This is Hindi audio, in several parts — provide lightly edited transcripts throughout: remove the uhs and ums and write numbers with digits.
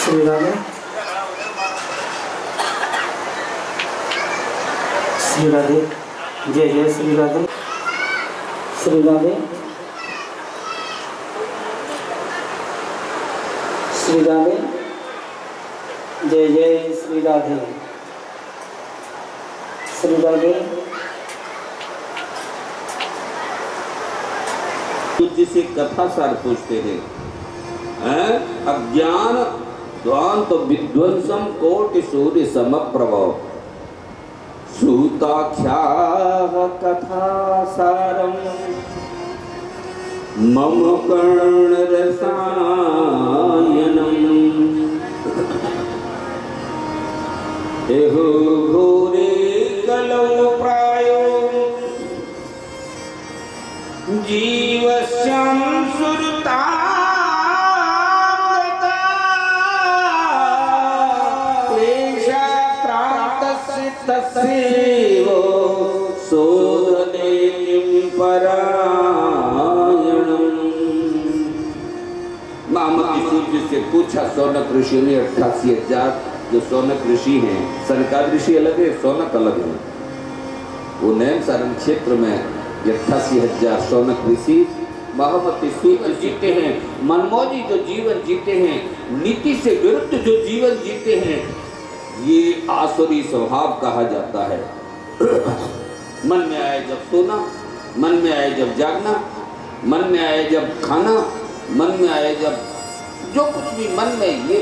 श्री राधे श्री राधे जय जय श्री राधे श्री राधे श्री राधे जय जय श्री राधे श्री राधे। जिसे कथा सार पूछते हैं अज्ञान ध्वांत विध्वंसम कोटि सूर्य समप्रभव सूताख्या कथा सारम मम कर्ण रसायनम एहो घोरे कलौ प्रायो जीवस्यं सुरता तस्यैव शोधनेयं परायणम्। मामकी सूर्य से पूछा सौनक ऋषि ने 88,000 जो सौनक ऋषि हैं, सनकादिक ऋषि अलग है, सौनक अलग है। वो नैन सारण क्षेत्र में 88,000 सौनक ऋषि महामती सूर्य जीते हैं, मनमौजी जो जीवन जीते हैं, नीति से विरुद्ध जो जीवन जीते हैं, ये आसुरी स्वभाव कहा जाता है। मन में आए जब सोना, मन में आए जब जागना, मन में आए जब खाना, मन में आए जब जो कुछ भी मन में, ये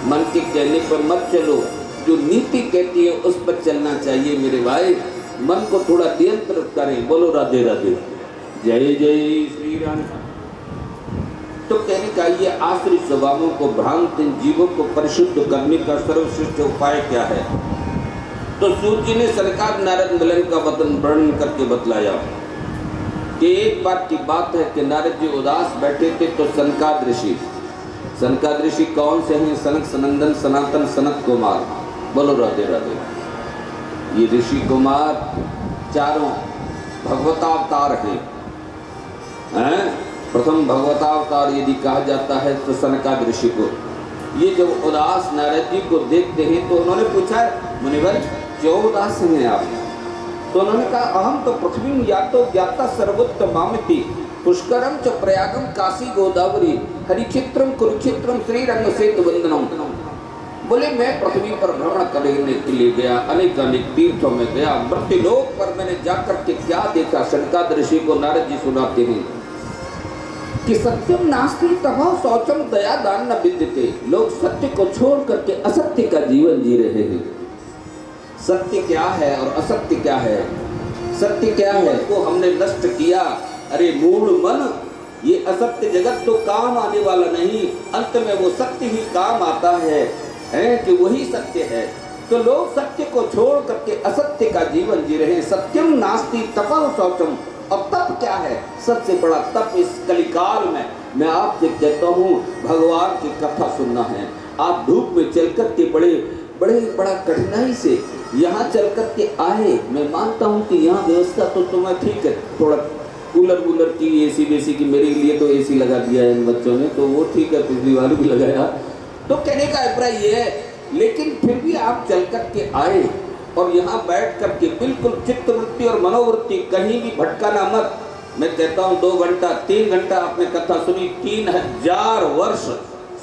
मन के कहने पर मत चलो, जो नीति कहती है उस पर चलना चाहिए मेरे भाई। मन को थोड़ा नियंत्रित करें। बोलो राधे राधे जय जय श्री राम। तो कहने का ये आश्रित स्वभावों को, भ्रांत जीवों को परिशुद्ध करने का सर्वश्रेष्ठ उपाय क्या है? तो सूत जी ने सरकार नारद मिलन का वर्णन करके बतलाया कि एक बार की बात है कि नारद जी उदास बैठे थे तो सनकाद ऋषि कौन से हैं? सनक, सनंदन, सनातन, सनत कुमार। बोलो राधे राधे। ये ऋषि कुमार चारों भगवतावतार हैं। प्रथम भगवतावतार यदि कहा जाता है तो सनकाद ऋषि को। ये जब उदास नारद जी को देखते हैं तो उन्होंने पूछा, मुनिवर क्यों उदास हैं आप? तो उन्होंने कहा, अहम तो पृथ्वी यातो ज्ञाता सर्वोत्तमामिति पुष्करम च प्रयागम काशी गोदावरी हरिक्षेत्रम कुरुक्षेत्रम श्रीरंग सेतु वंदनम। बोले मैं पृथ्वी पर भ्रमण करने के लिए गया, अनेक तीर्थों में गया, मृत्युलोक पर मैंने जाकर के क्या देखा? सनकाद ऋषि को नारद जी सुनाते हैं कि सत्यम नास्ति तथा शौचम दया दान न विद्यते। लोग सत्य को छोड़ करके असत्य का जीवन जी रहे हैं। सत्य क्या है और असत्य क्या है? सत्य क्या है को हमने नष्ट किया। अरे मूढ़ मन, ये असत्य जगत तो काम आने वाला नहीं, अंत में वो सत्य ही काम आता है कि वही सत्य है। तो लोग सत्य को छोड़ करके असत्य का जीवन जी रहे हैं। सत्यम नास्ति तपः शौचम। अब तप क्या है? सबसे बड़ा तप इस कलिकाल में मैं आपसे कहता हूँ, भगवान की कथा सुनना है। आप धूप में चल कर के बड़ा कठिनाई से यहाँ चल कर के आए। मैं मानता हूँ कि यहाँ व्यवस्था तो तुम्हें ठीक है, थोड़ा कूलर की, एसी की, मेरे लिए तो एसी लगा दिया है इन बच्चों ने, तो वो ठीक है, पिछली बार भी लगाया। तो कहने का अभिप्राय ये है, लेकिन फिर भी आप चल कर के आए और यहाँ बैठ करके बिल्कुल चित्तवृत्ति और मनोवृत्ति कहीं भी भटकाना मत। मैं कहता हूँ 2 घंटा 3 घंटा आपने कथा सुनी, 3000 वर्ष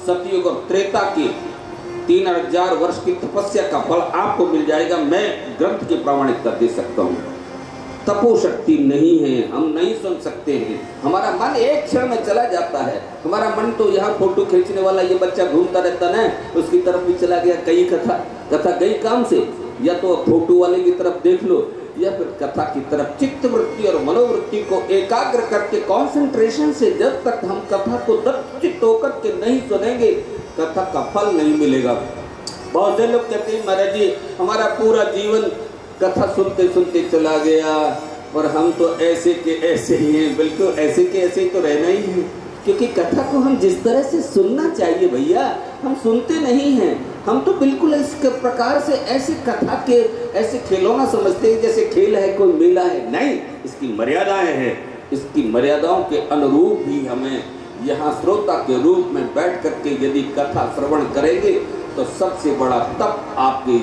सतयुग और त्रेता की 3000 वर्ष की तपस्या का फल आपको मिल जाएगा। मैं ग्रंथ की प्रामाणिकता दे सकता हूँ। तपो शक्ति नहीं है, हम नहीं सुन सकते हैं। हमारा मन एक क्षण में चला जाता है। हमारा मन तो यहाँ फोटो खींचने वाला ये बच्चा घूमता रहता है, उसकी तरफ भी चला गया। कई कथा गई काम से, या तो फोटो वाले की तरफ देख लो या फिर कथा की तरफ। चित्त वृत्ति और मनोवृत्ति को एकाग्र करके कंसंट्रेशन से जब तक हम कथा को दत्तचित्त होकर के नहीं सुनेंगे, कथा का फल नहीं मिलेगा। बहुत से लोग कहते हैं, महाराज जी हमारा पूरा जीवन कथा सुनते सुनते चला गया और हम तो ऐसे के ऐसे ही हैं। बिल्कुल ऐसे के ऐसे ही तो रहना ही है, क्योंकि कथा को हम जिस तरह से सुनना चाहिए भैया, हम सुनते नहीं हैं। हम तो बिल्कुल इस प्रकार से ऐसे कथा के ऐसे खिलौना समझते हैं जैसे खेल है, कोई मेला है। नहीं, इसकी मर्यादाएं हैं। इसकी मर्यादाओं के अनुरूप ही हमें यहाँ श्रोता के रूप में बैठ करके यदि कथा श्रवण करेंगे तो सबसे बड़ा तप आपके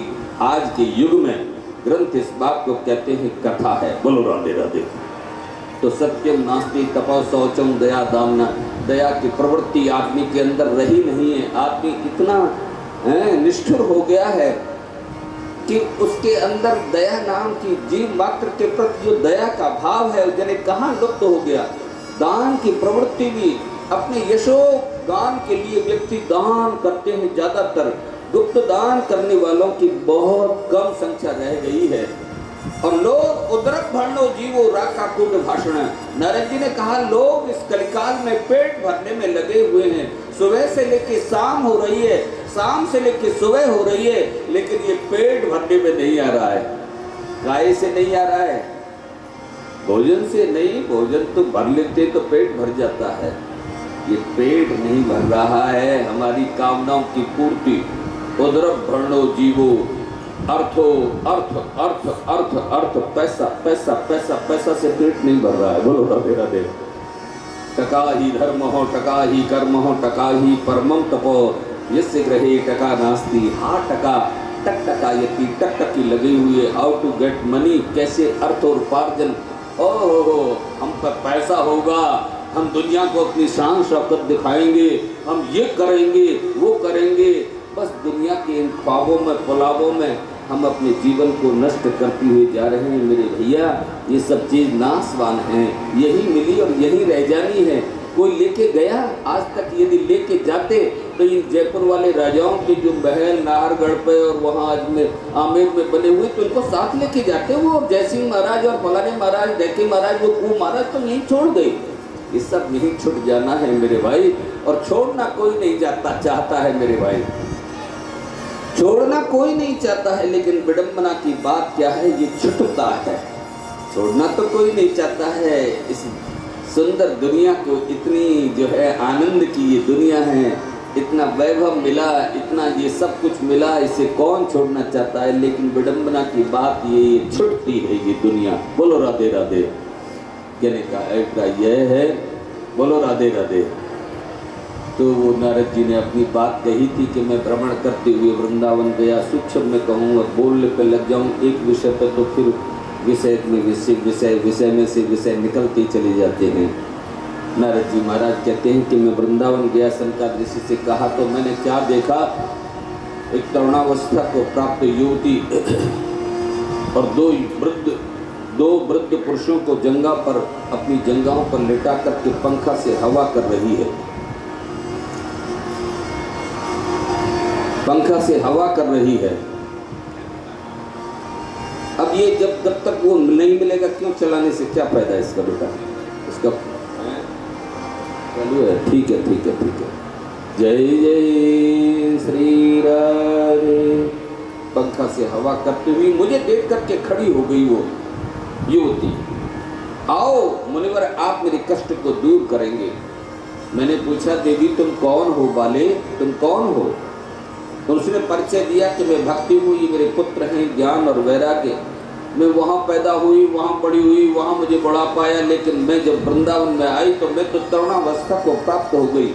आज के युग में ग्रंथ इस बात को कहते हैं कथा है। बोलो राधे राधे। तो सत्यम नास्ति तपो शौचम दया दामना, दया की प्रवृत्ति आदमी के अंदर रही नहीं है। आदमी इतना निष्ठुर हो गया है कि उसके अंदर दया नाम की जीव मात्र के प्रति जो दया का भाव है जने कहाँ लुप्त हो गया। दान की प्रवृत्ति भी, अपने यशो गान के लिए व्यक्ति दान करते हैं, ज्यादातर गुप्त दान करने वालों की बहुत कम संख्या रह गई है। और लोग उदरक भरनो जीवो राका कूट भाषण। नारद जी ने कहा लोग इस कलिकाल में पेट भरने में लगे हुए हैं। सुबह से लेके शाम हो रही है, शाम से लेके सुबह हो रही है, लेकिन ये पेट भरने में नहीं आ रहा है। गाय से नहीं आ रहा है, भोजन से नहीं, भोजन तो भर लेते तो पेट भर जाता है। ये पेट नहीं भर रहा है हमारी कामनाओं की पूर्ति। उदरक भरनो जीवो, अर्थो अर्थ अर्थ अर्थ अर्थ, पैसा पैसा पैसा पैसा से पेट नहीं भर रहा है। बोलो राधे राधे। टका ही धर्म हो, टका ही कर्म हो, टका ही परमम तपो, यस्य ग्रहे टका नास्ति। हाँ टका टक टका यति टक टकी लगी हुई है। हाउ टू गेट मनी, कैसे अर्थ और उपार्जन। ओहो हम पर पैसा होगा, हम दुनिया को अपनी शान शौकत दिखाएंगे, हम ये करेंगे वो करेंगे। बस दुनिया के इन ख्वाबों में पुलावों में हम अपने जीवन को नष्ट करते हुए जा रहे हैं मेरे भैया। ये सब चीज़ नाशवान है, यही मिली और यही रह जानी है। कोई लेके गया आज तक, यदि लेके जाते तो इन जयपुर वाले राजाओं के जो महल नाहरगढ़ पे और वहाँ आमेर में बने हुए, तो इनको साथ लेके जाते वो जयसिंह महाराज और फलाने महाराज, डैके महाराज, वो कू महाराज तो यहीं छोड़ गए। ये सब यहीं छूट जाना है मेरे भाई, और छोड़ना कोई नहीं जाता चाहता है मेरे भाई, छोड़ना कोई नहीं चाहता है। लेकिन विडंबना की बात क्या है, ये छुटता है। छोड़ना तो कोई नहीं चाहता है। इस सुंदर दुनिया को इतनी जो है आनंद की ये दुनिया है, इतना वैभव मिला, इतना ये सब कुछ मिला, इसे कौन छोड़ना चाहता है। लेकिन विडंबना की बात ये छुटती है ये दुनिया। बोलो राधे राधे। कहने का यह है, बोलो राधे राधे। तो वो नारद जी ने अपनी बात कही थी कि मैं भ्रमण करते हुए वृंदावन गया। सूक्ष्म में कहूँ और बोलने पे लग जाऊँ एक विषय पर तो फिर विषय में से विषय निकलते चले जाते हैं। नारद जी महाराज कहते हैं कि मैं वृंदावन गया, सनकादिक ऋषि से कहा तो मैंने क्या देखा, एक तरुणावस्था को प्राप्त युवती और दो वृद्ध पुरुषों को जंगा पर, अपनी जंगाओं पर लिटा करके पंखा से हवा कर रही है, पंखा से हवा कर रही है। अब ये जब तक वो नहीं मिलेगा क्यों चलाने से क्या फायदा है इसका बेटा, इसका चालू है। ठीक है ठीक है ठीक है। जय जय श्री राधे। पंखा से हवा करते हुए मुझे देख करके खड़ी हो गई वो युवती। आओ मुनिवर, आप मेरे कष्ट को दूर करेंगे। मैंने पूछा देवी तुम कौन हो बाले, तुम कौन हो। तो उसने परिचय दिया कि मैं भक्ति हूँ, ये मेरे पुत्र हैं ज्ञान और वैराग्य। मैं वहाँ पैदा हुई, वहाँ बड़ी हुई, वहाँ मुझे बड़ा पाया, लेकिन मैं जब वृंदावन में आई तो मैं तो तरुणावस्था को प्राप्त हो गई।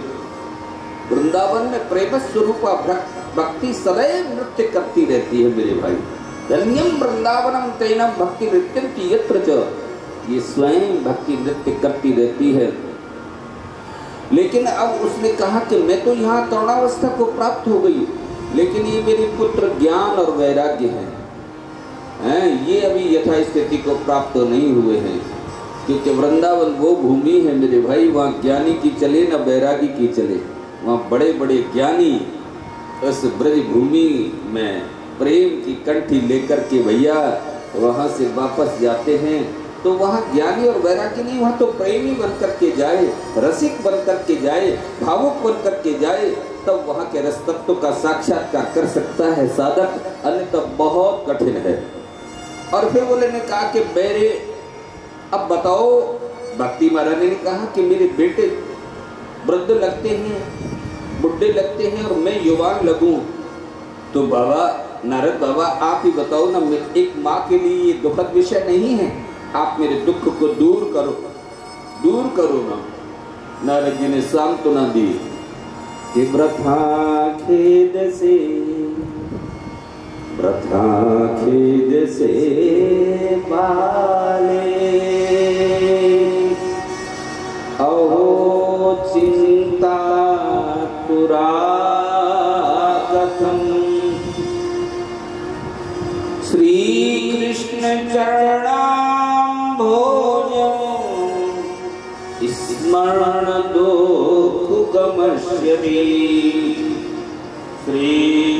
वृंदावन में प्रेम स्वरूपा भक्ति सदैव नृत्य करती रहती है मेरे भाई। धन्यम वृंदावनम तेनम भक्ति नृत्यम की यत्र च, ये स्वयं भक्ति नृत्य करती रहती है। लेकिन अब उसने कहा कि मैं तो यहाँ तरुणावस्था को प्राप्त हो गई, लेकिन ये मेरे पुत्र ज्ञान और वैराग्य हैं, ये अभी यथास्थिति को प्राप्त नहीं हुए हैं। क्योंकि वृंदावन वो भूमि है मेरे भाई, वहाँ ज्ञानी की चले न वैरागी की चले। वहाँ बड़े बड़े ज्ञानी उस ब्रज भूमि में प्रेम की कंठी लेकर के भैया वहाँ से वापस जाते हैं। तो वहाँ ज्ञानी और वैरागी नहीं, वहाँ तो प्रेमी बन करके जाए, रसिक बन करके जाए, भावुक बन करके जाए, तब वहाँ के रस तत्व का साक्षात्कार कर सकता है साधक, अन्यथा बहुत कठिन है। और फिर बोले ने कहा कि मेरे, अब बताओ, भक्ति महाराज ने कहा कि मेरे बेटे वृद्ध लगते हैं, बुढ़े लगते हैं और मैं युवान लगूं, तो बाबा नारद बाबा आप ही बताओ ना, एक माँ के लिए ये दुखद विषय नहीं है, आप मेरे दुख को दूर करो ना। नारद जी ने सांत्वना दी कि वृथा खेद से पाले, अहो चिंता तुरा कथम, श्री कृष्ण चरणाम्भोजं स्मरण दुःख गमष्यति, श्री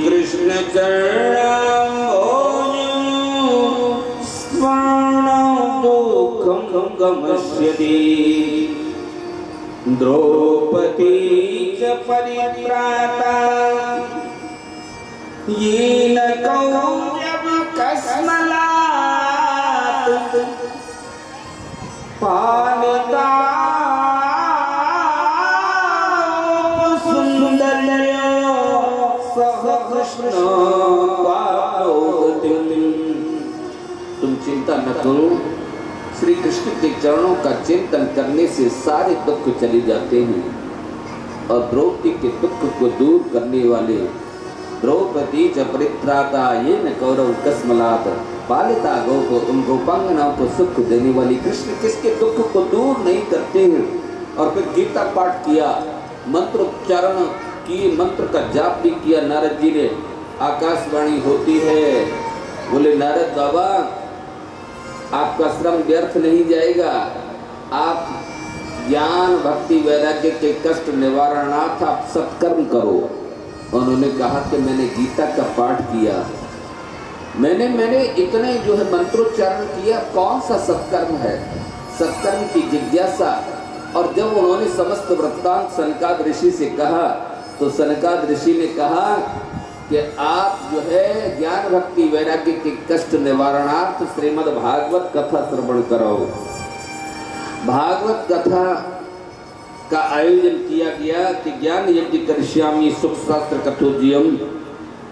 कृष्ण चरणाम्भोजं स्मरण दुःखं गमष्यति, द्रौपदी च परित्राता येन कौरव कस्मलात् पालिता सुंदरया सह कृष्ण पावती। तुम चिंता न करो, श्री कृष्ण के चरणों का चिंतन करने से सारे दुख चले जाते हैं और द्रौपदी के दुख को दूर करने वाले द्रौपदी च परित्राता येन कौरव कस्मलात् पालिता गोप, उन गोपांगनाओं को सुख देने वाली कृष्ण किसके दुख को दूर नहीं करते हैं। और फिर गीता पाठ किया, मंत्रोच्चारण की, मंत्र का जाप भी किया नारद जी ने। आकाशवाणी होती है, बोले नारद बाबा आपका श्रम व्यर्थ नहीं जाएगा, आप ज्ञान भक्ति वैराग्य के कष्ट निवारणार्थ आप सत्कर्म करो। उन्होंने कहा कि मैंने गीता का पाठ किया, मैंने इतने जो है मंत्रोच्चारण किया, कौन सा सत्कर्म है, सत्कर्म की जिज्ञासा। और जब उन्होंने समस्त वृत्तांत सनकाद ऋषि से कहा तो सनकाद ऋषि ने कहा कि आप जो है ज्ञान भक्ति वैराग्य के कष्ट निवारणार्थ श्रीमद् भागवत कथा श्रवण कराओ। भागवत कथा का आयोजन किया गया कि ज्ञान यज्ञ करिष्यामि सुख शास्त्र कथोजियम।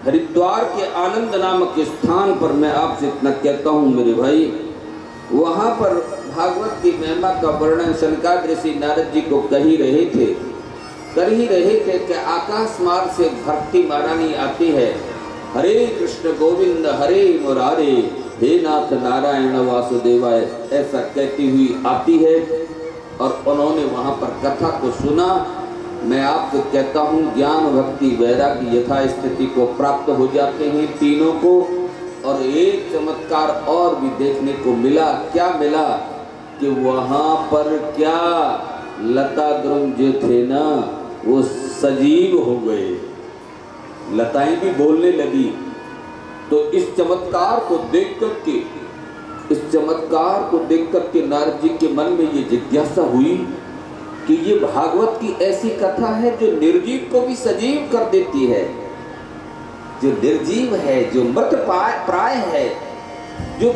हरिद्वार के आनंद नामक स्थान पर मैं आपसे इतना कहता हूँ मेरे भाई, वहाँ पर भागवत की महिमा का वर्णन सनकाद ऋषि नारद जी को कर ही रहे थे कि आकाश मार्ग से भक्ति महारानी आती है, हरे कृष्ण गोविंद हरे मुरारे, हे नाथ नारायण वासुदेवाय, ऐसा कहती हुई आती है। और उन्होंने वहाँ पर कथा को सुना। मैं आपको कहता हूँ ज्ञान भक्ति वैराग्य यथा स्थिति को प्राप्त हो जाते हैं तीनों को। और एक चमत्कार और भी देखने को मिला। क्या मिला कि वहाँ पर क्या लता द्रुम जो थे ना वो सजीव हो गए, लताएं भी बोलने लगी। तो इस चमत्कार को देख करके नारद जी के मन में ये जिज्ञासा हुई कि ये भागवत की ऐसी कथा है जो निर्जीव को भी सजीव कर देती है, जो निर्जीव है, जो मृत प्राय है, जो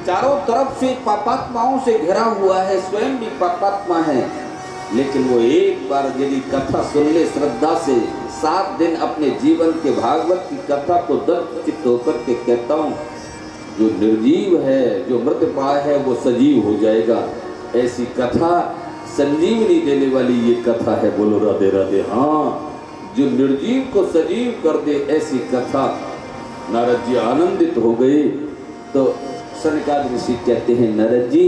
चारों तरफ से पापात्माओं से घिरा हुआ है, स्वयं भी पापात्मा है, लेकिन वो एक बार यदि कथा सुन ले श्रद्धा से, 7 दिन अपने जीवन के भागवत की कथा को दृढ़ चित्त होकर के कहता हूँ, जो निर्जीव है, जो मृत प्राय है, वो सजीव हो जाएगा। ऐसी कथा संजीवनी देने वाली ये कथा है। बोलो राधे राधे। हाँ, जो निर्जीव को सजीव कर दे ऐसी कथा। नारद जी आनंदित हो गए। तो सनकाद ऋषि कहते हैं नारद जी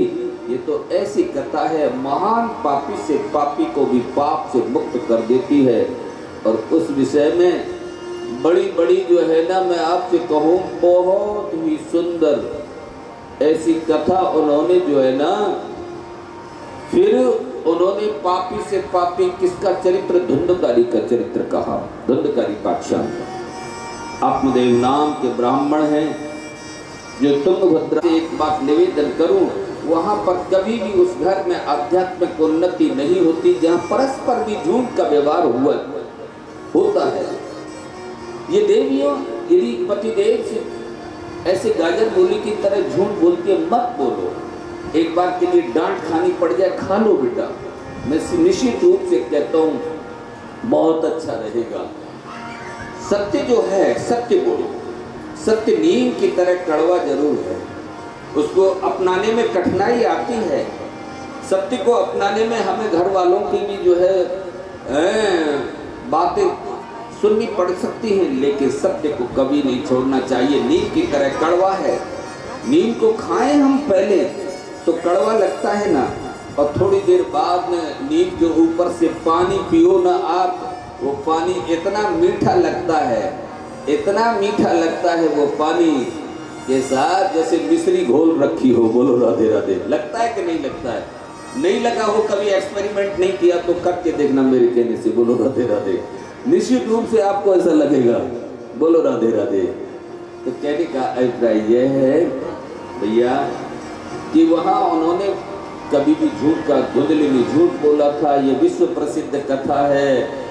ये तो ऐसी कथा है, महान पापी से पापी को भी पाप से मुक्त कर देती है। और उस विषय में बड़ी जो है ना, मैं आपसे कहूँ बहुत ही सुंदर ऐसी कथा उन्होंने जो है ना, फिर उन्होंने पापी से पापी किसका चरित्र, धुंधकारी का चरित्र कहा। धुंधकारी बादशाह आत्मदेव नाम के ब्राह्मण हैं, जो तुंगभद्रा से एक बात निवेदन करूं, वहां पर कभी भी उस घर में आध्यात्मिक उन्नति नहीं होती जहां परस्पर भी झूठ का व्यवहार होता है। ये देवियों यदि पतिदेव से ऐसे गाजर बोली की तरह झूठ बोलती है, मत बोलो। एक बार के लिए डांट खानी पड़ जाए, खा लो बेटा। मैं निश्चित रूप से कहता हूँ बहुत अच्छा रहेगा। सत्य जो है सत्य बोलो। सत्य नीम की तरह कड़वा जरूर है, उसको अपनाने में कठिनाई आती है। सत्य को अपनाने में हमें घर वालों की भी जो है बातें सुननी पड़ सकती हैं, लेकिन सत्य को कभी नहीं छोड़ना चाहिए। नीम की तरह कड़वा है, नीम को खाएं हम पहले तो कड़वा लगता है ना, और थोड़ी देर बाद में नीम के ऊपर से पानी पियो ना आप, वो पानी इतना मीठा लगता है, इतना मीठा लगता है वो पानी के साथ जैसे मिश्री घोल रखी हो। बोलो राधे राधे। लगता है कि नहीं लगता है? नहीं लगा हो, कभी एक्सपेरिमेंट नहीं किया तो करके देखना मेरे कहने से। बोलो राधे राधे। निश्चित रूप से आपको ऐसा लगेगा। बोलो राधे राधे। तो कहने का अभिप्राय यह है भैया कि वहाँ उन्होंने कभी भी झूठ का, धुंधली ने झूठ बोला था, ये विश्व प्रसिद्ध कथा है।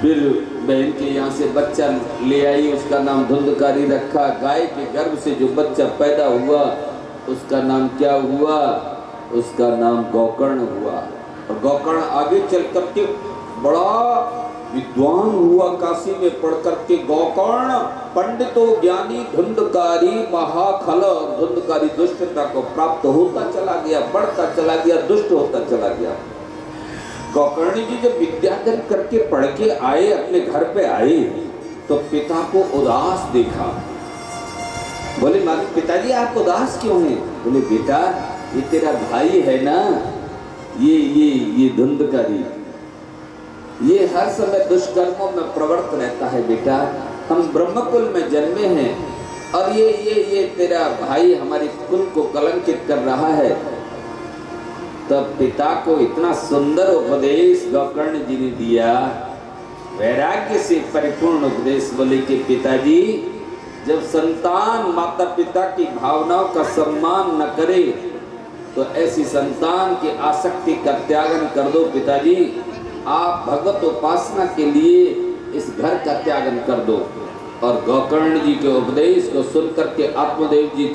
फिर बहन के यहाँ से बच्चा ले आई, उसका नाम धुंधकारी रखा। गाय के गर्भ से जो बच्चा पैदा हुआ उसका नाम क्या हुआ? उसका नाम गोकर्ण हुआ। और गोकर्ण आगे चल करके बड़ा विद्वान हुआ, काशी में पढ़ करके। गोकर्ण पंडितो ज्ञानी धुंधकारी महाखल। धुंधकारी दुष्टता को प्राप्त होता चला गया, बढ़ता चला गया, दुष्ट होता चला गया। गोकर्ण जी जब विद्यार्जन करके पढ़ के आए, अपने घर पे आए, तो पिता को उदास देखा। बोले पिताजी आप उदास क्यों हैं? बोले बेटा ये तेरा भाई है ना, ये धुंधकारी, ये हर समय दुष्कर्मों में प्रवृत्त रहता है बेटा। हम ब्रह्मकुल में जन्मे हैं और ये तेरा भाई हमारे कुल को कलंकित कर रहा है। तब पिता को इतना सुंदर उपदेश गोकर्ण जी ने दिया, वैराग्य से परिपूर्ण उपदेश। बोले कि पिताजी जब संतान माता पिता की भावनाओं का सम्मान न करे तो ऐसी संतान की आसक्ति का त्यागन कर दो पिताजी। आप भगवत उपासना के लिए इस घर का त्यागन कर दो। और गोकर्ण जी के उपदेश को सुनकर के आत्मदेव जी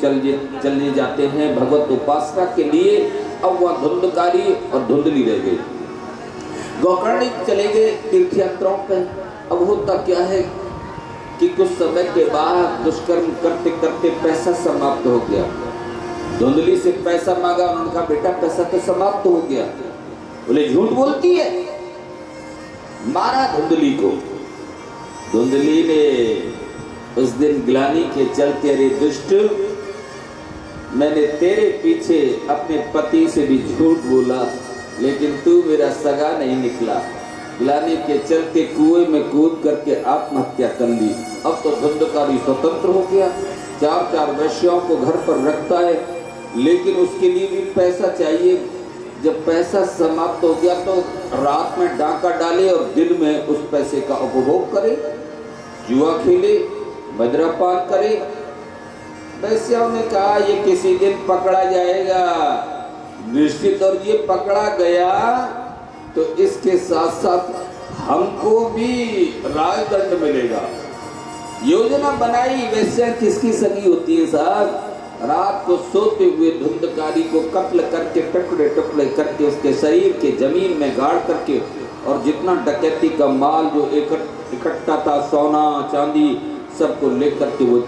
चलने जाते हैं भगवत उपासना के लिए। अब वह धुंधकारी और धुंधली रह गई। गोकर्ण जी चले गए तीर्थ यात्राओं पे। अब होता क्या है कि कुछ समय के बाद दुष्कर्म करते करते पैसा समाप्त हो गया। धुंधली से पैसा मांगा, उन्होंने कहा बेटा पैसा तो समाप्त हो गया। बोले झूठ बोलती है। मारा धुंधली को। धुंधली ने उस दिन ग्लानि के चलते, अरे दुष्ट, मैंने तेरे पीछे अपने पति से भी झूठ बोला, लेकिन तू मेरा सगा नहीं निकला। ग्लानि के चलते कुएं में कूद करके आत्महत्या कर ली। अब तो धुंधकारी स्वतंत्र हो गया, 4 वैश्यों को घर पर रखता है, लेकिन उसके लिए भी पैसा चाहिए। जब पैसा समाप्त हो गया तो रात में डाका डाले और दिन में उस पैसे का उपभोग करे, जुआ खेले, मदिरापान करे। वैश्यों ने कहा ये किसी दिन पकड़ा जाएगा निश्चित, और ये पकड़ा गया तो इसके साथ साथ हमको भी राजदंड मिलेगा। योजना बनाई। वैश्या किसकी सगी होती है साहब? रात को सोते हुए धुंधकारी को कत्ल करके टुकड़े टुकड़े करके उसके शरीर के जमीन में गाड़ करके, और जितना डकैती का माल जो इकट्ठा था, सोना चांदी, सबको लेकर के वो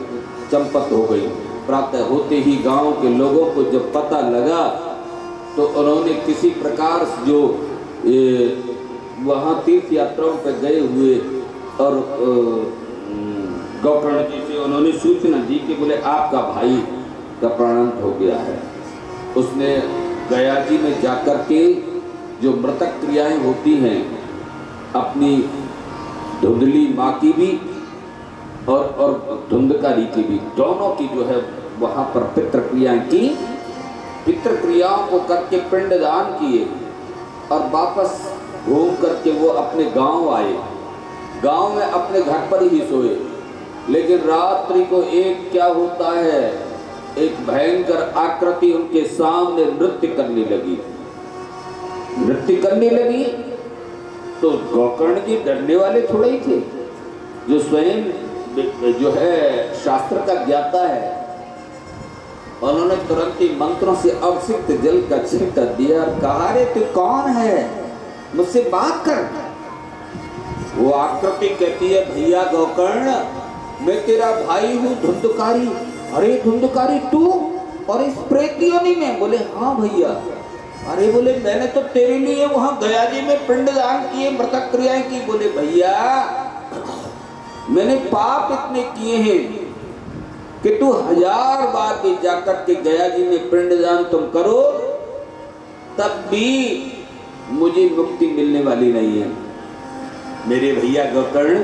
चंपत हो गई। प्रातः होते ही गांव के लोगों को जब पता लगा तो उन्होंने किसी प्रकार जो वहाँ तीर्थ यात्राओं पर गए हुए और गोकर्ण जी से उन्होंने सूचना दी कि बोले आपका भाई का प्राणांत हो गया है। उसने गया जी में जाकर के जो मृतक क्रियाएं होती हैं अपनी धुंधली माँ की भी और धुंधकारी की भी, दोनों की जो है वहाँ पर पितृ क्रियाएं की। पितृ क्रियाओं को करके पिंडदान किए और वापस घूम करके वो अपने गांव आए। गांव में अपने घर पर ही सोए, लेकिन रात्रि को एक क्या होता है, एक भयंकर आकृति उनके सामने नृत्य करने लगी। नृत्य करने लगी तो गोकर्ण जी डरने वाले थोड़े ही थे, जो स्वयं जो है शास्त्र का ज्ञाता है। उन्होंने तुरंत ही मंत्रों से अभिषिक्त जल का छिड़का दिया और कहा रे तू कौन है, मुझसे बात कर। वो आकृति कहती है भैया गोकर्ण, मैं तेरा भाई हूँ धुंधकारी। अरे धुंधकारी तू और इस प्रेत योनि में? बोले हाँ भैया। अरे बोले मैंने तो तेरे लिए वहां गया जी में पिंडदान किए, मृतक क्रियाएं की। बोले भैया मैंने पाप इतने किए हैं कि तू 1000 बार भी जाकर के गया जी में पिंडदान तुम करो तब भी मुझे मुक्ति मिलने वाली नहीं है। मेरे भैया गोकर्ण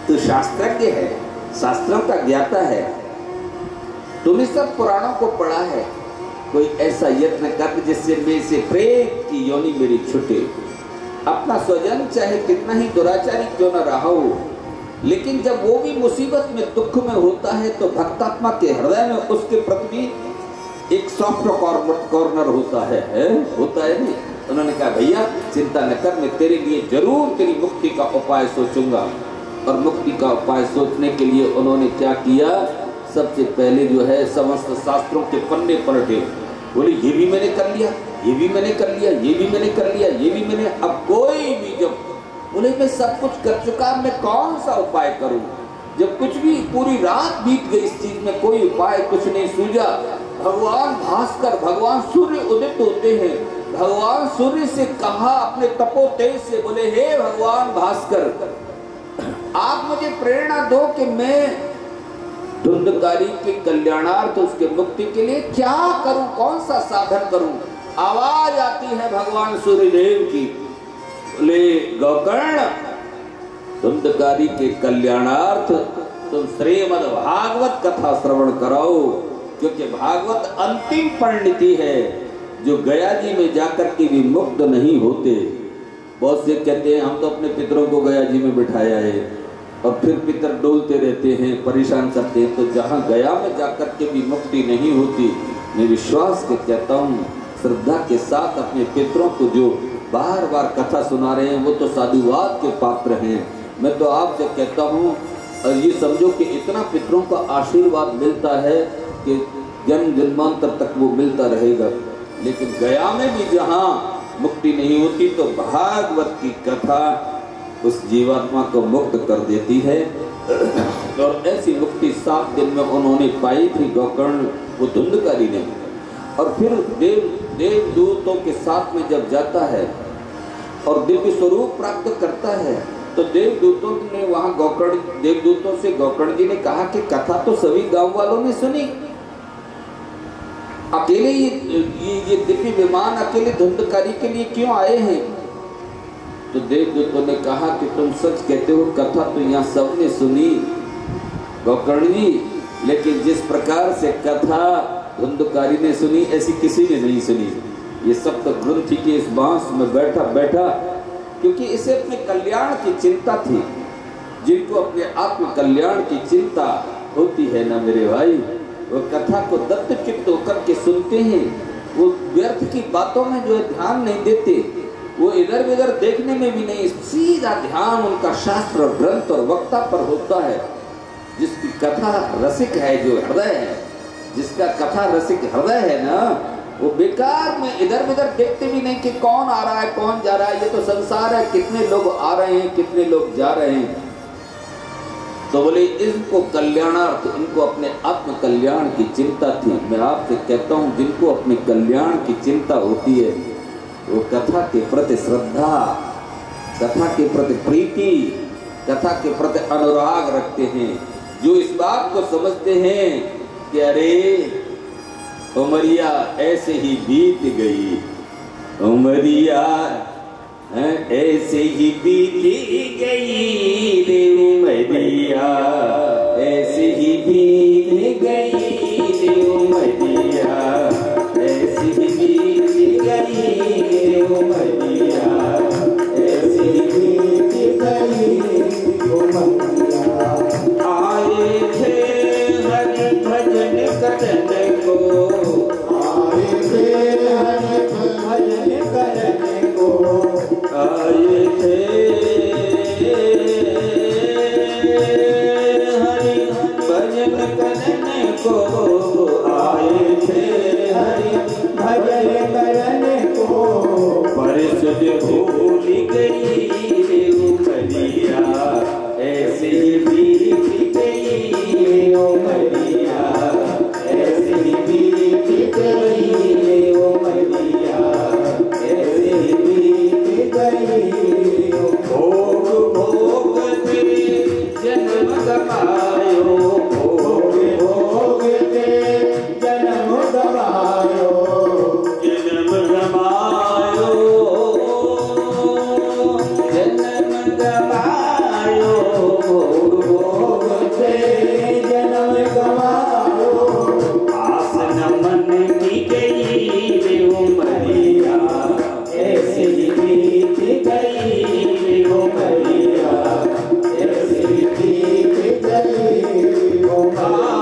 तू शास्त्रज्ञ है, शास्त्रों का ज्ञाता है, तुमने सब पुराणों को पढ़ा है, कोई ऐसा यत्न कर जिससे मैं से प्रेत की योनि मेरी छूटे। अपना स्वजन चाहे कितना ही दुराचारी क्यों न रहा हो, लेकिन जब वो भी मुसीबत में दुख में होता है तो भक्तात्मा के हृदय में उसके प्रति एक सॉफ्ट कॉर्नर होता है नहीं। उन्होंने कहा भैया चिंता न कर, मैं तेरे लिए जरूर तेरी मुक्ति का उपाय सोचूंगा। और मुक्ति का उपाय सोचने के लिए उन्होंने क्या किया, सबसे पहले जो है समस्त शास्त्रों के पन्ने पलटे। बोले ये भी मैंने कर लिया, ये भी मैंने कर लिया, ये भी मैंने कर लिया, ये भी मैंने, अब कोई भी जब बोले मैं सब कुछ कर चुका, मैं कौन सा उपाय करूं। जब कुछ भी पूरी रात बीत गई इस चीज में, कोई उपाय कुछ नहीं सूझा। भगवान भास्कर, भगवान सूर्य उदित होते हैं, भगवान सूर्य से कहा अपने तपो तेज से, बोले हे भगवान भास्कर आप मुझे प्रेरणा दो कि मैं धुंधकारी के कल्याणार्थ उसके मुक्ति के लिए क्या करूं, कौन सा साधन करूं। आवाज आती है भगवान सूर्यदेव की, बोले गोकर्ण धुंधकारी के कल्याणार्थ तुम श्रीमद् भागवत कथा श्रवण कराओ, क्योंकि भागवत अंतिम परिणति है जो गया जी में जाकर के भी मुक्त नहीं होते। बहुत से कहते हैं हम तो अपने पितरों को गया जी में बिठाया है और फिर पितर डोलते रहते हैं, परेशान करते हैं। तो जहाँ गया में जाकर के भी मुक्ति नहीं होती, मैं विश्वास के कहता हूँ श्रद्धा के साथ अपने पितरों को जो बार बार कथा सुना रहे हैं वो तो साधुवाद के पात्र हैं। मैं तो आपसे कहता हूँ ये समझो कि इतना पितरों का आशीर्वाद मिलता है कि जन्म जन्मांतर तक वो मिलता रहेगा। लेकिन गया में भी जहाँ मुक्ति नहीं होती तो भागवत की कथा उस जीवात्मा को मुक्त कर देती है। और ऐसी मुक्ति 7 दिन में उन्होंने पाई थी गोकर्ण, वो धुंधकारी ने। और फिर देवदूतों के साथ में जब जाता है और दिव्य स्वरूप प्राप्त करता है तो देवदूतों ने वहां देवदूतों से गोकर्ण जी ने कहा कि कथा तो सभी गांव वालों ने सुनी, अकेले ये दिव्य विमान अकेले धुंधकारी के लिए क्यों आए हैं। तो देवदूतों ने कहा कि तुम सच कहते हो, कथा तो यहाँ सबने सुनी गोकर्ण जी, लेकिन जिस प्रकार से कथा धुंधकारी ने सुनी ऐसी किसी ने नहीं सुनी। ये सब तो ग्रंथि के इस बांस में बैठा क्योंकि इसे अपने कल्याण की चिंता थी। जिनको अपने आत्म कल्याण की चिंता होती है ना मेरे भाई, वो कथा को दत्त चित्त होकर के सुनते हैं। वो व्यर्थ की बातों में जो है ध्यान नहीं देते, वो इधर उधर देखने में भी नहीं, सीधा ध्यान उनका शास्त्र ग्रंथ और वक्ता पर होता है। जिसकी कथा रसिक है, जो हृदय है, जिसका कथा रसिक हृदय है ना, वो बेकार में इधर उधर देखते भी नहीं कि कौन आ रहा है कौन जा रहा है। ये तो संसार है, कितने लोग आ रहे हैं कितने लोग जा रहे हैं। तो बोले इनको कल्याणार्थ, इनको अपने आत्म कल्याण की चिंता थी। मैं आपसे कहता हूँ जिनको अपने कल्याण की चिंता होती है वो कथा के प्रति श्रद्धा, कथा के प्रति प्रीति, कथा के प्रति अनुराग रखते हैं। जो इस बात को समझते हैं कि अरे उमरिया ऐसे ही बीत गई, उमरिया ऐसे ही बीत गई रे उमरिया, ऐसे ही बीत गई रे उमरिया, ऐसे ही बीत गई रे उमरिया, ऐसे ही बीत गई उमरिया। आए थे हरि भजन करने को, आए थे हरि भजन करने को, आए थे भोग भोगते जन्म गवाओ, आस न मन की गई रे उमरिया, ऐसी बीत गई रे उमरिया, ऐसी बीत गई रे उमरिया।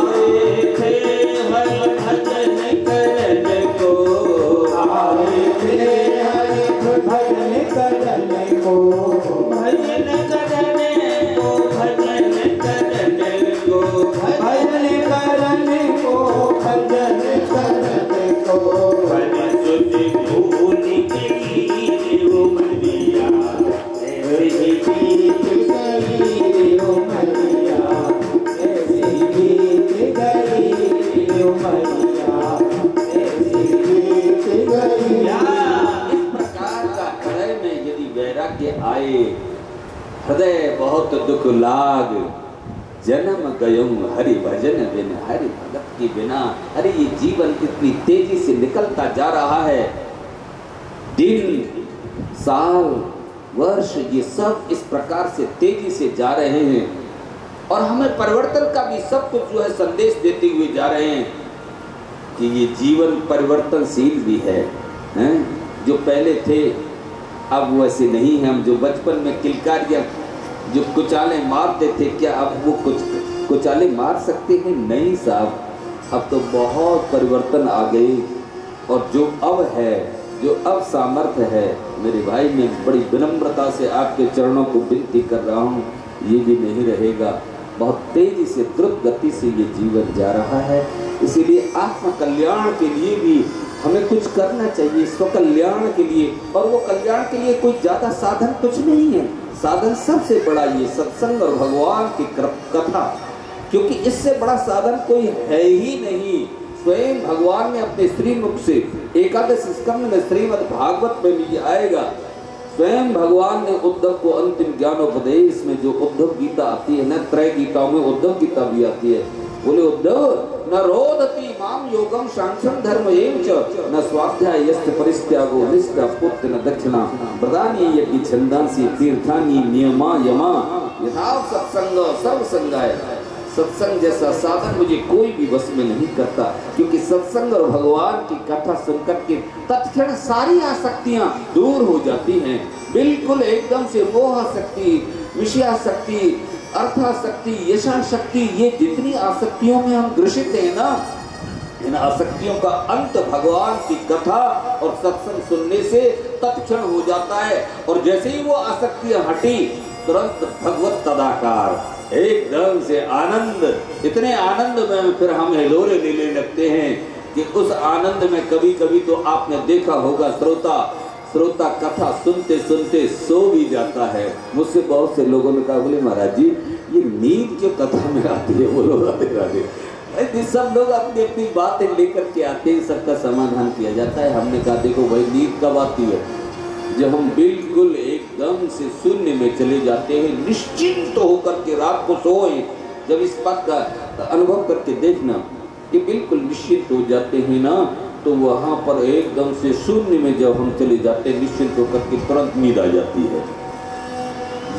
भजन करन को आए थे, भजन करन को, भजन करन को, भजन करन को, भजन करन को, भजन करन को, भजन सुधि भूल गई उमरिया, ऐसी बीत गई उमरिया, ऐसी बीत गई उमरिया, ऐसी बीत गई। इस प्रकार का हृदय में यदि वैराग्य आए, हृदय बहुत दुख लाग, जन्म गयम हरि भजन बिन, हरि भगत के बिना। अरे ये जीवन कितनी तेजी से निकलता जा रहा है, दिन साल वर्ष ये सब इस प्रकार से तेजी से जा रहे हैं, और हमें परिवर्तन का भी सब कुछ जो है संदेश देते हुए जा रहे हैं कि ये जीवन परिवर्तनशील भी है, हैं? जो पहले थे अब वैसे नहीं है। हम जो बचपन में किलकारियाँ जो कुचाले मारते थे, क्या अब वो कुचाले मार सकते हैं? नहीं साहब, अब तो बहुत परिवर्तन आ गए, और जो अब है, जो अब सामर्थ्य है, मेरे भाई मैं बड़ी विनम्रता से आपके चरणों को विनती कर रहा हूँ, ये भी नहीं रहेगा। बहुत तेजी से द्रुत गति से ये जीवन जा रहा है, इसीलिए आत्म कल्याण के लिए भी हमें कुछ करना चाहिए, स्वकल्याण के लिए। और वो कल्याण के लिए कोई ज्यादा साधन कुछ नहीं है, साधन सबसे बड़ा ये सत्संग और भगवान की कथा, क्योंकि इससे बड़ा साधन कोई है ही नहीं। स्वयं भगवान ने अपने श्रीमुख से एकादश स्कंद में श्रीमद् भागवत में भी आएगा, स्वयं भगवान ने उद्धव को अंतिम ज्ञानोपदेश में जो उद्धव गीता आती है, न त्रय गीताओं में उद्धव गीता भी आती है, बोले उद्धव न रोदति माम योगम सांख्यम धर्म एव च न स्वाध्याय यस्त परित्यागो निष्ठा पुत्र न दक्षिणा प्रदानी यज्ञ छंदांसी तीर्थानी नियमा यमा यथा सत्संग सर्व संगाय। सत्संग जैसा साधन मुझे कोई भी वश में नहीं करता, क्योंकि सत्संग और भगवान की कथा सुनकर के तत्क्षण सारी आसक्तियां दूर हो जाती हैं, बिल्कुल एकदम से मोहाशक्ति, विषयाशक्ति, अर्थाशक्ति, यशाशक्ति, ये जितनी आसक्तियों में हम ग्रसित हैं ना, इन आसक्तियों का अंत भगवान की कथा और सत्संग सुनने से तत्क्षण हो जाता है। और जैसे ही वो आसक्तियां हटी, तुरंत भगवत तदाकार, एकदम से आनंद, इतने आनंद में फिर हम हिलोरे लेने लगते हैं कि उस आनंद में कभी कभी तो आपने देखा होगा श्रोता कथा सुनते सुनते सो भी जाता है। मुझसे बहुत से लोगों ने कहा, बोले महाराज जी ये नींद क्यों कथा में आती है? बोलो राधे राधे। सब लोग अपनी अपनी बातें लेकर के आते हैं, सबका समाधान किया जाता है। हमने कहा देखो भाई, नींद कब आती है? जब हम बिल्कुल एकदम से शून्य में चले जाते हैं, निश्चिंत होकर के रात को सोए। जब इस बात का अनुभव करके देखना कि बिल्कुल निश्चिंत हो जाते हैं ना, तो वहाँ पर एकदम से शून्य में जब हम चले जाते हैं, निश्चिंत होकर के तुरंत नींद आ जाती है।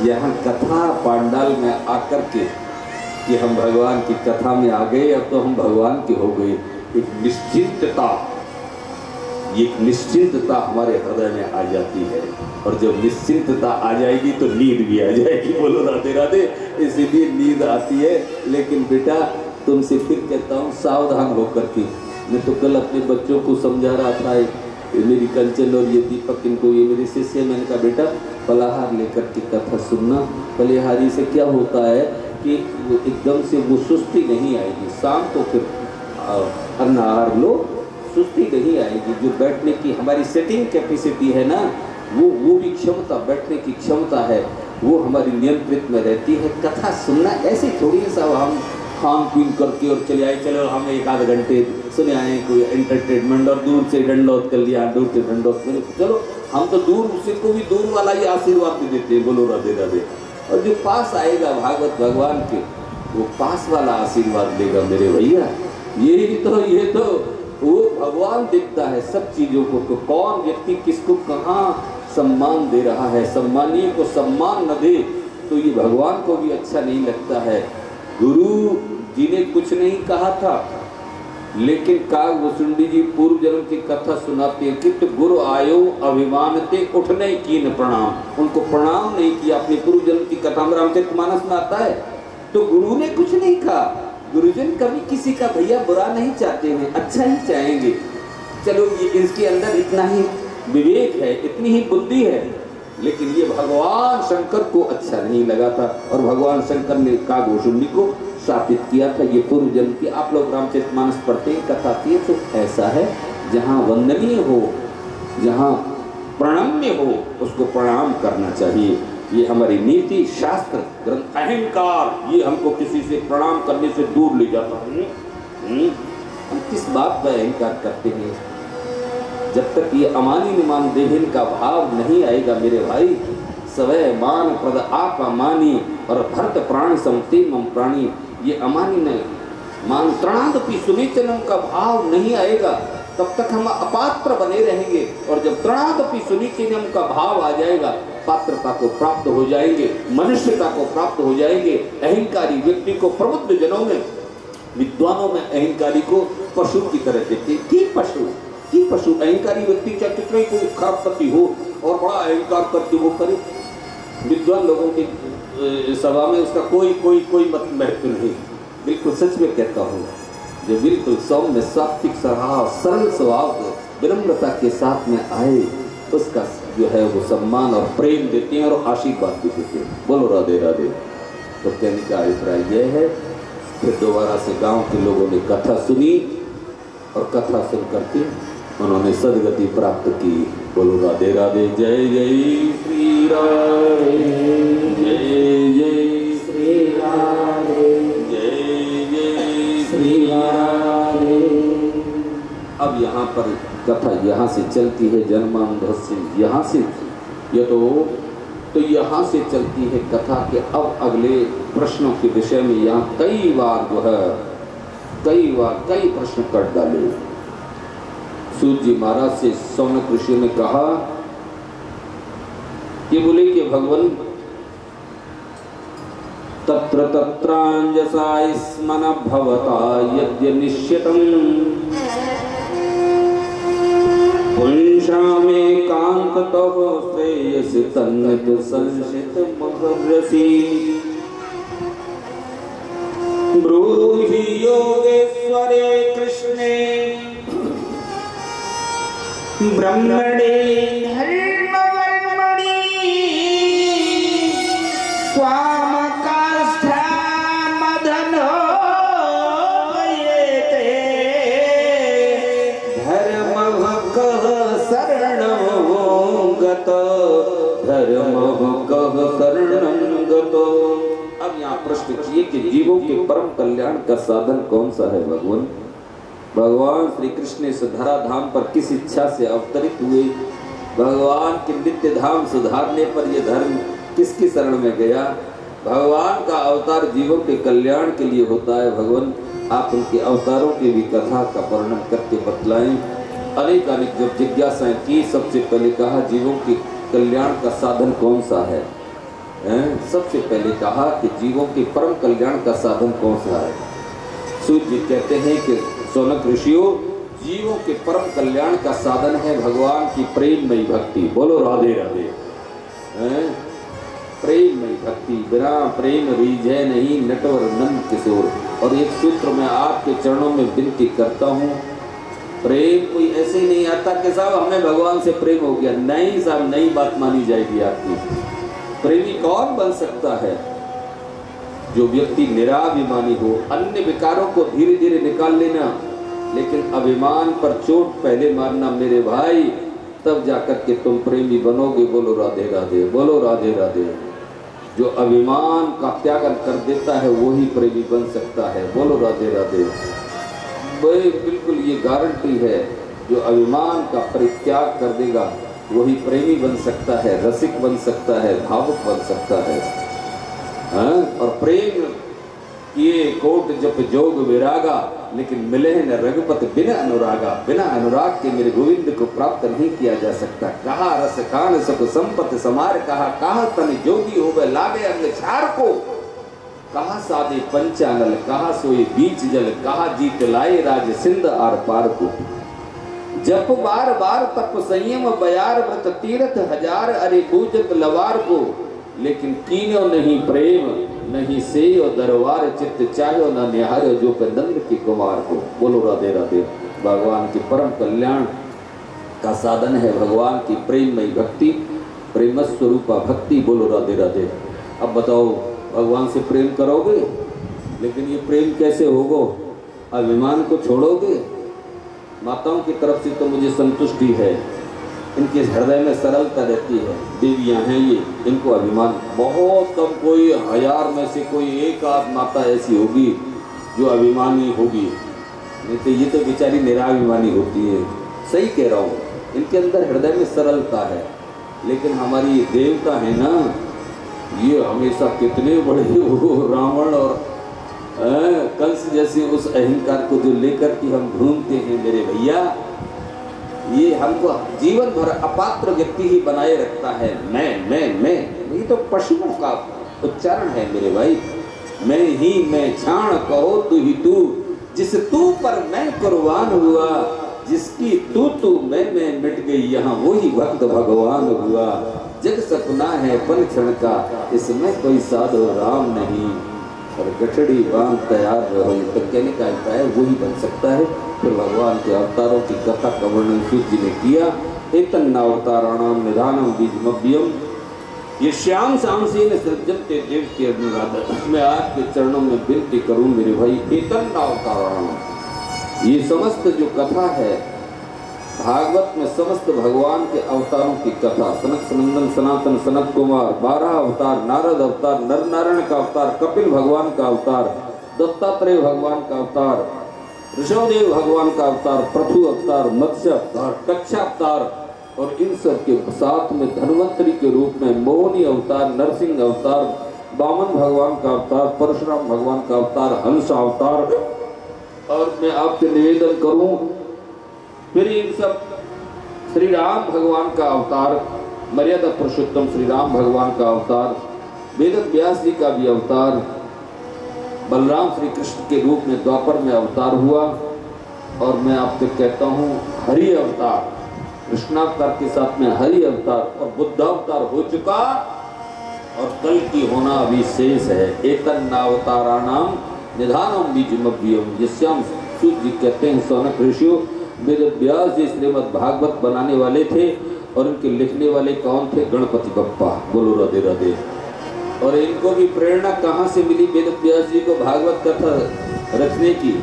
यहाँ कथा पांडाल में आकर के कि हम भगवान की कथा में आ गए, अब तो हम भगवान के हो गए। एक निश्चिंतता हमारे हृदय में आ जाती है, और जब निश्चिंतता आ जाएगी तो नींद भी आ जाएगी। बोलो राधे राधे। इसीलिए नींद आती है, लेकिन बेटा तुमसे फिर कहता हूँ सावधान होकर के। मैं तो कल अपने बच्चों को समझा रहा था, मेरी कंचन और ये दीपक, इनको, ये मेरे शिष्य, मैंने कहा बेटा फलाहार लेकर के कथा सुनना। फलाहारी से क्या होता है कि एकदम से वो सुस्ती नहीं आएगी, शाम को फिर अन्न आहार लो, सुस्ती नहीं आएगी। जो बैठने की हमारी सेटिंग कैपेसिटी है ना, वो भी क्षमता, बैठने की क्षमता है, वो हमारी नियंत्रित में रहती है। कथा सुनना ऐसे थोड़ी सा हम खान पीन करके और चले आए, चलो हम एक आध घंटे सुने आए, कोई एंटरटेनमेंट, और दूर से दंडौत कर लिया, दूर से दंडौत कर, चलो हम तो दूर, उसी को भी दूर वाला ही आशीर्वाद भी देते हैं। बोलो राधे राधे। और जो पास आएगा भागवत भगवान के, वो पास वाला आशीर्वाद देगा मेरे भैया। ये तो वो भगवान देखता है सब चीजों को, कौन व्यक्ति किसको कहाँ सम्मान दे रहा है। सम्मानीय को सम्मान न दे तो ये भगवान को भी अच्छा नहीं लगता है। गुरु जी ने कुछ नहीं कहा था, लेकिन कागभूषुंडी जी पूर्व जन्म की कथा सुनाते हैं कि गुरु आयो अभिमानते उठने कीन प्रणाम। उनको प्रणाम नहीं किया। अपने पूर्व जन्म की कथा में रामचरितमानस में आता है। तो गुरु ने कुछ नहीं कहा। गुरुजन कभी किसी का भैया बुरा नहीं चाहते हैं, अच्छा ही चाहेंगे। चलो ये इसके अंदर इतना ही विवेक है, इतनी ही बुद्धि है, लेकिन ये भगवान शंकर को अच्छा नहीं लगा था और भगवान शंकर ने कागभूषुंडी को शापित किया था। ये पूर्व जन्म की आप लोग रामचरितमानस पढ़ते हैं, कथा आती है, तो ऐसा है जहाँ वंदनीय हो, जहाँ प्रणम्य हो, उसको प्रणाम करना चाहिए। ये हमारी नीति शास्त्र ग्रंथ। अहंकार ये हमको किसी से प्रणाम करने से दूर ले जाता है। हम किस बात पर अहंकार करते हैं? जब तक ये अमानी निमान देहिन का भाव नहीं आएगा मेरे भाई, सवय मान प्रद आप अमानी और भरत प्राण समते मम प्राणी, ये अमानी न मान त्रणादपि सुनीचनम का भाव नहीं आएगा, तब तक हम अपात्र बने रहेंगे। और जब त्रणादपि सुनीचनम का भाव आ जाएगा, पात्रता को प्राप्त हो जाएंगे, मनुष्यता को प्राप्त हो जाएंगे। अहंकारी व्यक्ति को प्रबुद्ध जनों में, विद्वानों में अहंकारी को पशु की तरह देखते। की पशु अहंकारी व्यक्ति चाहे कितना ही कोई खराब पति हो और बड़ा अहंकार करके वो करे, विद्वान लोगों की सभा में उसका कोई मत महत्व नहीं। बिल्कुल सच में कहता हूँ, जो बिल्कुल सौम्य सात्विक सरल स्वभाव विनम्रता के साथ में आए, उसका जो है वो सम्मान और प्रेम देते हैं और आशीर्वाद भी देते हैं। बोलो राधे राधे। तो कहने का अभिप्राय यह है। फिर दोबारा से गांव के लोगों ने कथा सुनी और कथा सुन करके उन्होंने सदगति प्राप्त की। बोलो राधे राधे। जय जय श्री राधे, जय जय श्री राधे, जय जय श्री राधे। अब यहाँ पर कथा यहाँ से चलती है जन्मांधस्य, यहाँ से ये तो यहाँ से चलती है कथा के अब अगले प्रश्नों के विषय में यहाँ कई बार जो है कई प्रश्न कर डाले। सूत जी महाराज से सौनक ऋषि ने कहा कि बोले कि भगवान तत्र तत्रांजसा स्मन भवता यद्य निश्चितम् पुंसामे कांततः श्रेयसि तन्नित संशित महर्षि ब्रूहि योगेश्वरे कृष्णे ब्रह्मणे धर्मवर्मणि स्वामकाष्ठामधनो येते धर्मः कः शरणं गतो धर्मः कः शरणं गतो। अब यहाँ प्रश्न किए कि जीवों के परम कल्याण का साधन कौन सा है भगवान? भगवान श्री कृष्ण इस धरा धाम पर किस इच्छा से अवतरित हुए? भगवान के नित्य धाम सुधारने पर यह धर्म किसकी शरण में गया? भगवान का अवतार जीवों के कल्याण के लिए होता है। भगवान आप उनके अवतारों की भी कथा का वर्णन करके बतलाएं। अनेक जब जिज्ञासाएं की, सबसे पहले कहा जीवों के कल्याण का साधन कौन सा है? सबसे पहले कहा कि जीवों के परम कल्याण का साधन कौन सा है? सूत जी कहते हैं कि सौनक ऋषियों, जीवों के परम कल्याण का साधन है भगवान की प्रेममयी भक्ति। बोलो राधे राधे। प्रेममयी भक्ति, बिना प्रेम रीझे नहीं नटवर नंद किशोर। और एक सूत्र में आपके चरणों में विनती करता हूँ, प्रेम कोई ऐसे ही नहीं आता कि साहब हमें भगवान से प्रेम हो गया। नहीं साहब, नई बात मानी जाएगी आपकी। प्रेमी कौन बन सकता है? जो व्यक्ति निराभिमानी हो। अन्य विकारों को धीरे धीरे निकाल लेना, लेकिन अभिमान पर चोट पहले मारना मेरे भाई, तब जाकर के तुम प्रेमी बनोगे। बोलो राधे राधे, बोलो राधे राधे। जो अभिमान का त्याग कर देता है वही प्रेमी बन सकता है। बोलो राधे राधे। बिल्कुल ये गारंटी है, जो अभिमान का परित्याग कर देगा वही प्रेमी बन सकता है, रसिक बन सकता है, भावुक बन सकता है। और किए कोट जप जोग विरागा, लेकिन मिले न रघुपत बिना अनुरागा। बिना अनुराग के मेरे गोविंद को प्राप्त नहीं किया जा सकता। कहा रस खान सुख संपत समार, कहा तन जोगी होवे लागे अंग छार को। कहा सादे पंचानल, कहा सोए बीच जल, कहा जीत लाए राज सिंध आर पार को। जप बार बार तप संयम बयार, व्रत तीर्थ हजार, अरे पूजत लवार को। लेकिन कीन्यो नहीं प्रेम, नहीं सेयो दरबार, चित्त चाहो न निहारो जो पे नंद के कुमार को। बोलो राधे राधे। भगवान के परम कल्याण का साधन है भगवान की प्रेममयी भक्ति, प्रेम स्वरूपा भक्ति। बोलो राधे राधे। अब बताओ, भगवान से प्रेम करोगे, लेकिन ये प्रेम कैसे होगा? अभिमान को छोड़ोगे? माताओं की तरफ से तो मुझे संतुष्टि है, इनके हृदय में सरलता रहती है। देवियां हैं ये, इनको अभिमान बहुत कम, कोई 1000 में से कोई एक आध माता ऐसी होगी जो अभिमानी होगी, नहीं तो ये तो बेचारी निराभिमानी होती है। सही कह रहा हूँ, इनके अंदर हृदय में सरलता है। लेकिन हमारी ये देवता है ना, ये हमेशा कितने बड़े वो रावण और कंस जैसे उस अहंकार को जो लेकर के हम घूमते हैं मेरे भैया, ये हमको जीवन भर अपात्र व्यक्ति ही बनाए रखता है। मैं ये तो पशुओं का उच्चारण है मेरे भाई। मैं ही मैं छाण कहो तू ही तू, जिस तू पर मैं कुर्बान हुआ, जिसकी तू मैं मिट गई, यहाँ वही भक्त भगवान हुआ। जग सपना है पल क्षण का, इसमें कोई साधो राम नहीं, और गठड़ी बांध तैयार रहो। तो कहने का अभिप्राय वही बन सकता है। फिर भगवान के अवतारों की कथा का वर्णन सूत जी ने किया। एतन्नावताराणाम निधानम बीजमभ्यम, ये श्याम सांसेन सृजन्ते देव के अनुराधा। मैं आपके चरणों में विनती करूं मेरे भाई, एतन्नावताराणाम, ये समस्त जो कथा है भागवत में, समस्त भगवान के अवतारों की कथा, सनक सनंदन सनातन सनत कुमार, 12 अवतार, नारद अवतार, नर नारायण का अवतार, कपिल भगवान का अवतार, दत्तात्रेय भगवान का अवतार, ऋषभदेव भगवान का अवतार, पृथु अवतार, मत्स्य अवतार, कच्छ अवतार, और इन सब के साथ में धन्वंतरी के रूप में मोहिनी अवतार, नरसिंह अवतार, वामन भगवान का अवतार, परशुराम भगवान का अवतार, हंस अवतार। और मैं आपसे निवेदन करूं, फिर इन सब श्री राम भगवान का अवतार, मर्यादा पुरुषोत्तम श्री राम भगवान का अवतार, वेद व्यास जी का भी अवतार, बलराम श्री कृष्ण के रूप में द्वापर में अवतार हुआ। और मैं आपसे कहता हूँ हरि अवतार, कृष्णावतार के साथ में हरि अवतार और बुद्धावतार हो चुका, और कल की होना अभी शेष है। एतन्नावताराणाम निधानम बीजमभ्यम, जिससे सूत जी कहते हैं सौनक ऋषियों, वेद व्यास जी श्रीमद् भागवत बनाने वाले थे, और इनके लिखने वाले कौन थे? गणपति बप्पा। बोलो राधे राधे। और इनको भी प्रेरणा कहाँ से मिली वेद व्यास जी को भागवत कथा रचने की?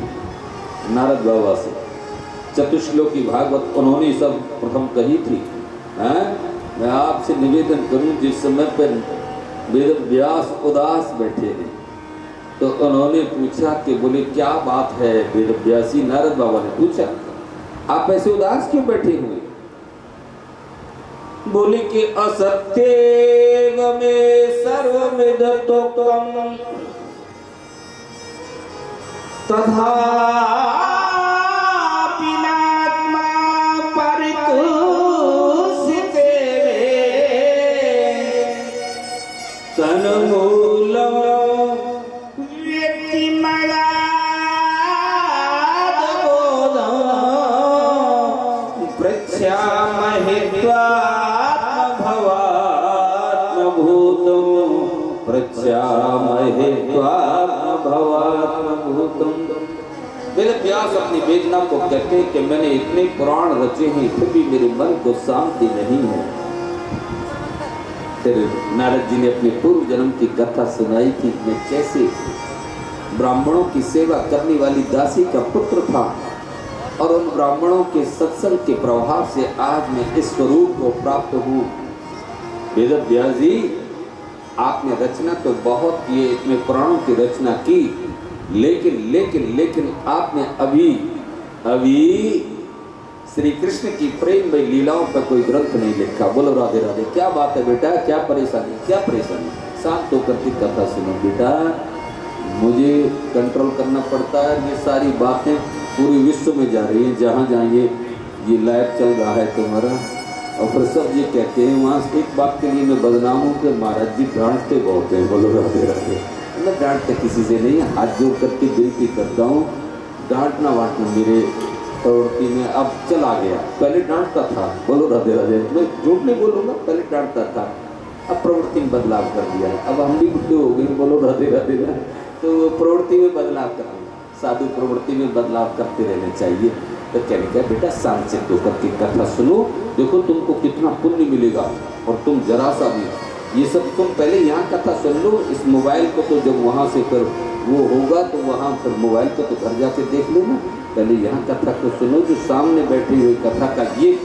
नारद बाबा से। चतुश्लोकी भागवत उन्होंने सब प्रथम कही थी। मैं आपसे निवेदन करूं, जिस समय पर वेद व्यास उदास बैठे हैं, तो उन्होंने पूछा कि बोले क्या बात है वेद व्यासी? नारद बाबा ने पूछा, आप ऐसे उदास क्यों बैठे हुए? बोले कि असत्येव में सर्वमिदतोक्तम तथा पिनात्मा परितुष्यते तन्मूलम् वेद व्यास अपनी वेदना को कहते हैं कि मैंने इतने पुराण रचे हैं, फिर भी मेरे मन को शांति नहीं है। फिर नारद जी ने अपने पूर्व जन्म की कथा सुनाई थी। मैं कैसे ब्राह्मणों की सेवा करने वाली दासी का पुत्र था, और उन ब्राह्मणों के सत्संग के प्रभाव से आज मैं इस स्वरूप को प्राप्त हूँ। वेद व्यास जी, आपने रचना तो बहुत किए, इतने पुराणों की रचना की, लेकिन आपने अभी श्री कृष्ण की प्रेम में लीलाओं पर कोई ग्रंथ नहीं लिखा। बोलो राधे राधे। क्या बात है बेटा, क्या परेशानी? शांत होकर के कथा सुनो बेटा। मुझे कंट्रोल करना पड़ता है। ये सारी बातें पूरे विश्व में जा रही हैं, जहाँ जहाँ ये लाइव चल रहा है तुम्हारा, और फिर सब ये कहते हैं वहाँ से एक बात के लिए मैं बदनाम हूँ कि महाराज जी डांटते बहुत हैं। बोलो राधे राधे। मैं डांटते किसी से नहीं, हाथ जोड़ करके विनती करता हूँ, डांटना वाटना मेरे प्रवृत्ति में अब चला गया। पहले डांटता था, बोलो राधे राधे, मैं झूठ नहीं बोलूँगा, पहले डांटता था, अब प्रवृत्ति में बदलाव कर दिया है। अब हम भी बुढ़े हो गए, बोलो राधे राधे ना, तो प्रवृत्ति में बदलाव करेंगे। साधु प्रवृत्ति में बदलाव करते रहना चाहिए। तो कहने का बेटा शांत से होकर के कथा सुनो, देखो तुमको कितना पुण्य मिलेगा। और तुम जरा सा भी ये सब तुम पहले यहाँ कथा सुन लो, इस मोबाइल को तो जब वहाँ से फिर वो होगा तो वहाँ फिर मोबाइल को तो घर जाके देख लेना। पहले यहाँ कथा को सुनो, जो सामने बैठे हुए कथा का ये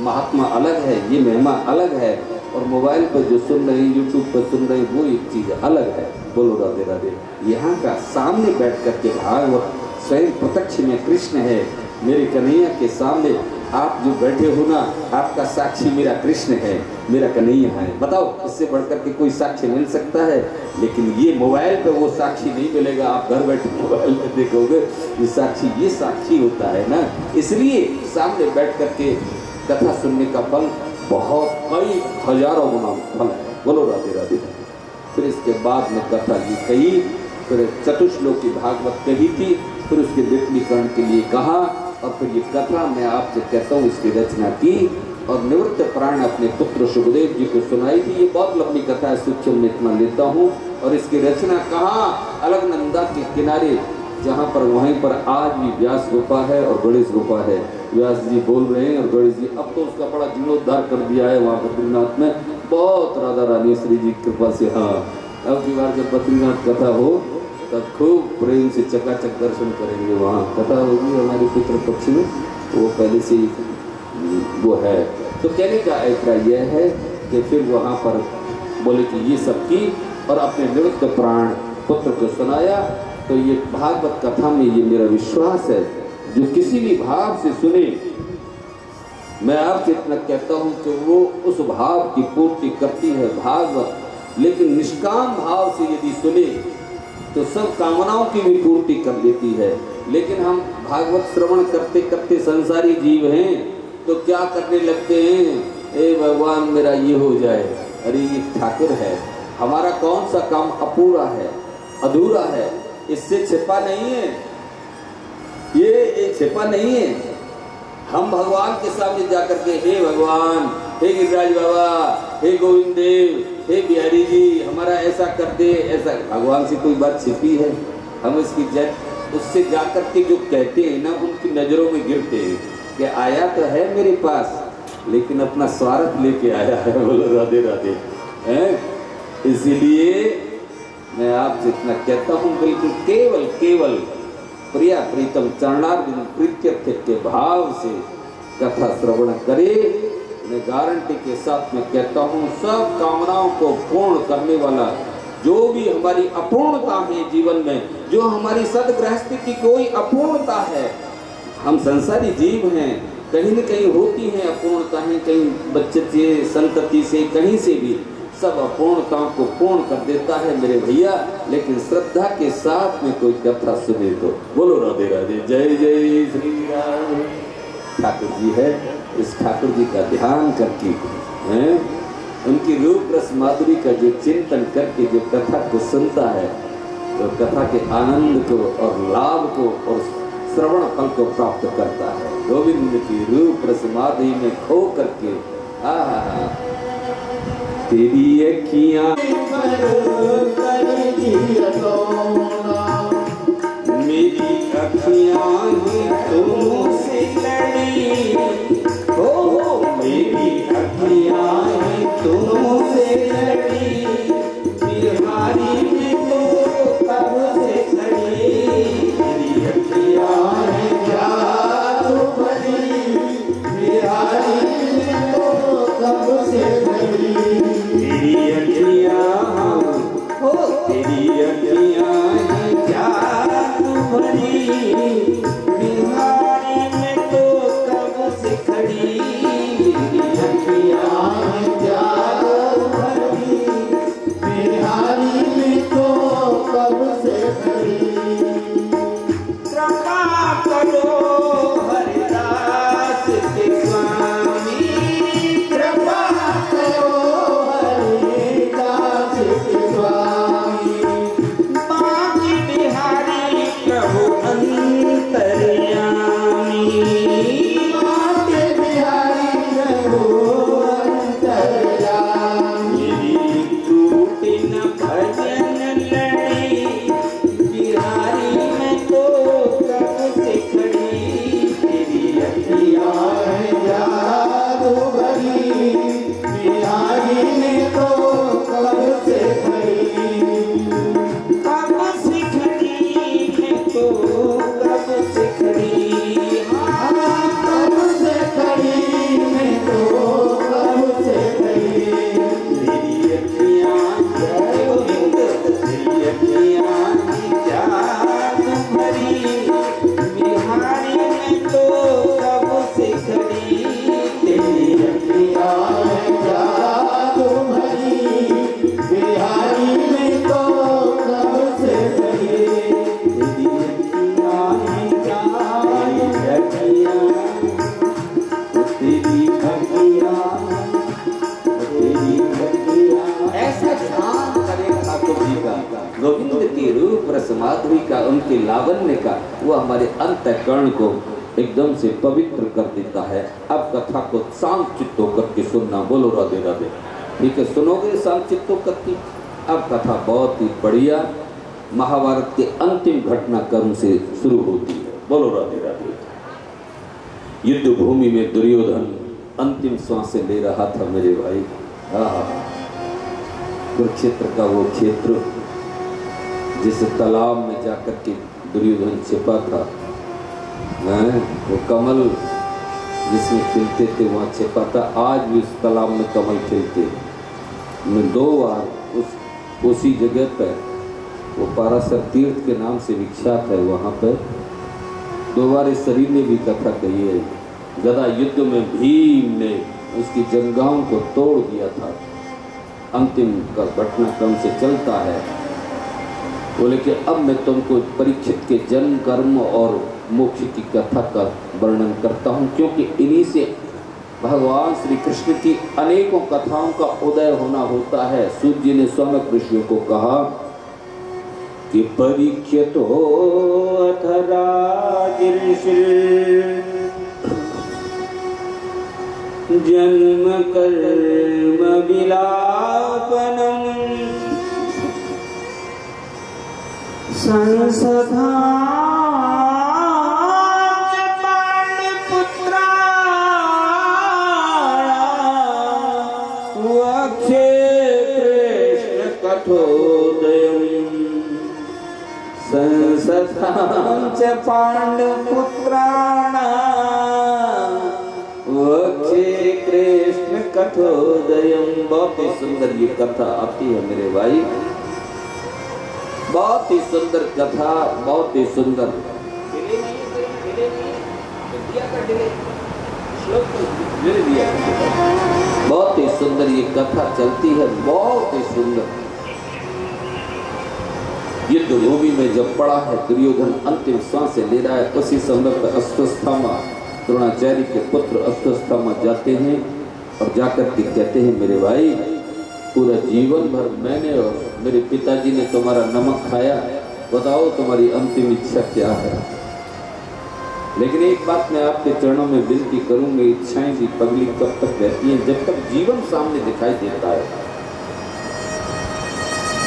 महात्मा अलग है, ये महिमा अलग है, और मोबाइल पर जो सुन रहे हैं, यूट्यूब पर सुन रहे हैं, वो एक चीज़ अलग है। बोलो राधे राधे। यहाँ का सामने बैठ कर के भागवत स्वयं प्रत्यक्ष में कृष्ण है, मेरे कन्हैया के सामने आप जो बैठे हो ना, आपका साक्षी मेरा कृष्ण है, मेरा कन्हैया है। बताओ इससे बढ़कर के कोई साक्षी मिल सकता है? लेकिन ये मोबाइल पे वो साक्षी नहीं मिलेगा। आप घर बैठे मोबाइल में देखोगे ये साक्षी होता है ना। इसलिए सामने बैठ करके कथा सुनने का फल बहुत कई हजारों गुना फल है। बोलो राधे राधे। फिर इसके बाद में कथा जी कही, फिर चतुश्लोकी भागवत कही थी, फिर उसके विपलीकरण के लिए कहा, और फिर ये कथा मैं आपसे कहता हूँ इसकी रचना की और निवृत्त प्राण अपने पुत्र सुखदेव जी को सुनाई थी। ये बहुत लंबी कथा है, सूक्ष्म में इतना लेता हूँ। और इसकी रचना कहाँ? अलकनंदा के किनारे, जहाँ पर वहीं पर आज भी व्यास गुफा है और गणेश गुफा है। व्यास जी बोल रहे हैं और गणेश जी अब तो उसका बड़ा जीर्णोद्धार कर दिया है वहाँ बद्रीनाथ में, बहुत राधा रानी श्री जी की कृपा से। हाँ, अब की बार जब बद्रीनाथ कथा हो तब खूब प्रेम से चकाचक दर्शन करेंगे। वहाँ कथा होगी हमारे पितृपक्ष में, वो पहले से वो है। तो कहने का अभिप्राय यह है कि फिर वहाँ पर बोले कि ये सब की और अपने निवृत्त प्राण पुत्र को सुनाया। तो ये भागवत कथा में ये मेरा विश्वास है, जो किसी भी भाव से सुने, मैं आपसे इतना कहता हूँ कि वो उस भाव की पूर्ति करती है भागवत। लेकिन निष्काम भाव से यदि सुने तो सब कामनाओं की भी पूर्ति कर देती है। लेकिन हम भागवत श्रवण करते करते संसारी जीव हैं, तो क्या करने लगते हैं, ए भगवान मेरा ये हो जाए, अरे ये ठाकुर है, हमारा कौन सा काम अपूरा है, अधूरा है, इससे छिपा नहीं है, ये छिपा नहीं है। हम भगवान के सामने जाकर के हे भगवान, हे गिरिराज बाबा, हे गोविंद देव, हे बिहारी जी, हमारा ऐसा कर दे, ऐसा। भगवान से कोई बात छिपी है? हम इसकी उससे जाकर के जो कहते हैं ना, उनकी नजरों में गिरते हैं कि आया तो है मेरे पास, लेकिन अपना स्वार्थ लेके आया है। बोलो राधे राधे। इसीलिए मैं आपसे इतना कहता हूँ, बिल्कुल केवल केवल प्रिया प्रीतम चरणारविंद प्रीत्यर्थ के भाव से कथा श्रवण करे। मैं गारंटी के साथ में कहता हूँ, सब कामनाओं को पूर्ण करने वाला, जो भी हमारी अपूर्णता है जीवन में, जो हमारी सदगृहस्थी की कोई अपूर्णता है, हम संसारी जीव हैं, कहीं न कहीं होती हैं अपूर्णताएं, कहीं बच्चे से, संतति से, कहीं से भी, सब अपूर्णताओं को पूर्ण कर देता है मेरे भैया। लेकिन श्रद्धा के साथ में कोई कथा सुने तो बोलो राधे राधे, जय जय श्री राम। ठाकुर जी है, इस ठाकुर जी का ध्यान करके हैं, उनकी रूप रस माधुरी का जो चिंतन करके जो कथा को सुनता है, तो कथा के आनंद को और लाभ को और श्रवण फल को प्राप्त करता है। गोविंद की रूप रस माधुरी में खो करके तेरी अखियां मेरी अखियां ही तुमसे लड़ी, हो मेरी अखियां ही तुमसे लड़ी, बिहारी में तो कब से खड़ी, मेरी अखियां ही जादू भरी, बिहारी में तो कब से खड़ी, तेरी अखियां हो, तेरी अखियां ही जादू भरी, बिहारी रूप रसमाधुरी का, उनके लावण्य का, वो हमारे अंतःकरण को एकदम से पवित्र कर देता है। अब कथा को शांत चित्त होकर के सुनना। बोलो राधे राधे। ठीक है, सुनोगे शांत चित्त होकर के। अब कथा बहुत ही बढ़िया महाभारत के अंतिम घटनाक्रम से शुरू होती है। बोलो राधे राधे। युद्ध भूमि में दुर्योधन अंतिम सांसें ले रहा था मेरे भाई। कुरुक्षेत्र का वो क्षेत्र जिस तालाब में जाकर के दुर्योधन छिपा था, वो कमल जिसमें खिलते थे वहाँ छिपा था। आज भी उस तालाब में कमल खिलते। मैं 2 बार उसी जगह पर, वो पाराशर तीर्थ के नाम से विख्यात है, वहाँ पर 2 बार इस शरीर ने भी कथा कही है। गदा युद्ध में भीम ने उसकी जंगाओं को तोड़ दिया था। अंतिम का घटनाक्रम से चलता है। बोले कि अब मैं तुमको परीक्षित के जन्म, कर्म और मोक्ष की कथा का वर्णन करता हूँ, क्योंकि इन्हीं से भगवान श्री कृष्ण की अनेकों कथाओं का उदय होना होता है। सूत जी ने स्वयं ऋषियों को कहा कि परीक्षित हो अथ राजर्षि जन्म कर्म विलापनम संसधा संसथां च पांडुपुत्राणां वक्षे कृष्ण कथोदयम्। बहुत ही सुंदर ये कथा आती है मेरे भाई, बहुत ही सुंदर कथा, बहुत ही सुंदर। बहुत ही सुंदर ये कथा चलती है, बहुत ही सुंदर। युद्ध भूमि में जब पड़ा है दुर्योधन अंतिम सांसें ले रहा है, उसी समय पर अश्वत्थामा, द्रोणाचार्य के पुत्र अश्वत्थामा जाते हैं और जाकर के कहते हैं मेरे भाई, पूरा जीवन भर मैंने और मेरे पिताजी ने तुम्हारा नमक खाया, बताओ तुम्हारी अंतिम इच्छा क्या है। लेकिन एक बात मैं आपके चरणों में विनती करूंगी, इच्छाएं भी पगली कब तक रहती हैं? जब तक जीवन सामने दिखाई देता है।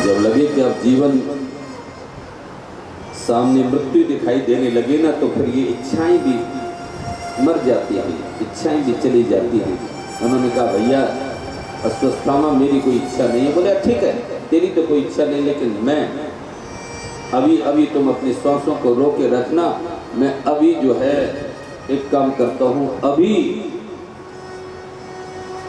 जब लगे कि अब जीवन सामने मृत्यु दिखाई देने लगे ना, तो फिर ये इच्छाएं भी मर जाती हैं, इच्छाएं भी चली जाती हैं। उन्होंने कहा भैया अश्वत्थामा मेरी कोई इच्छा नहीं है। बोले ठीक है, तेरी तो कोई इच्छा नहीं, लेकिन मैं अभी तुम अपनी श्वासों को रोके रखना। मैं अभी जो है एक काम करता हूँ, अभी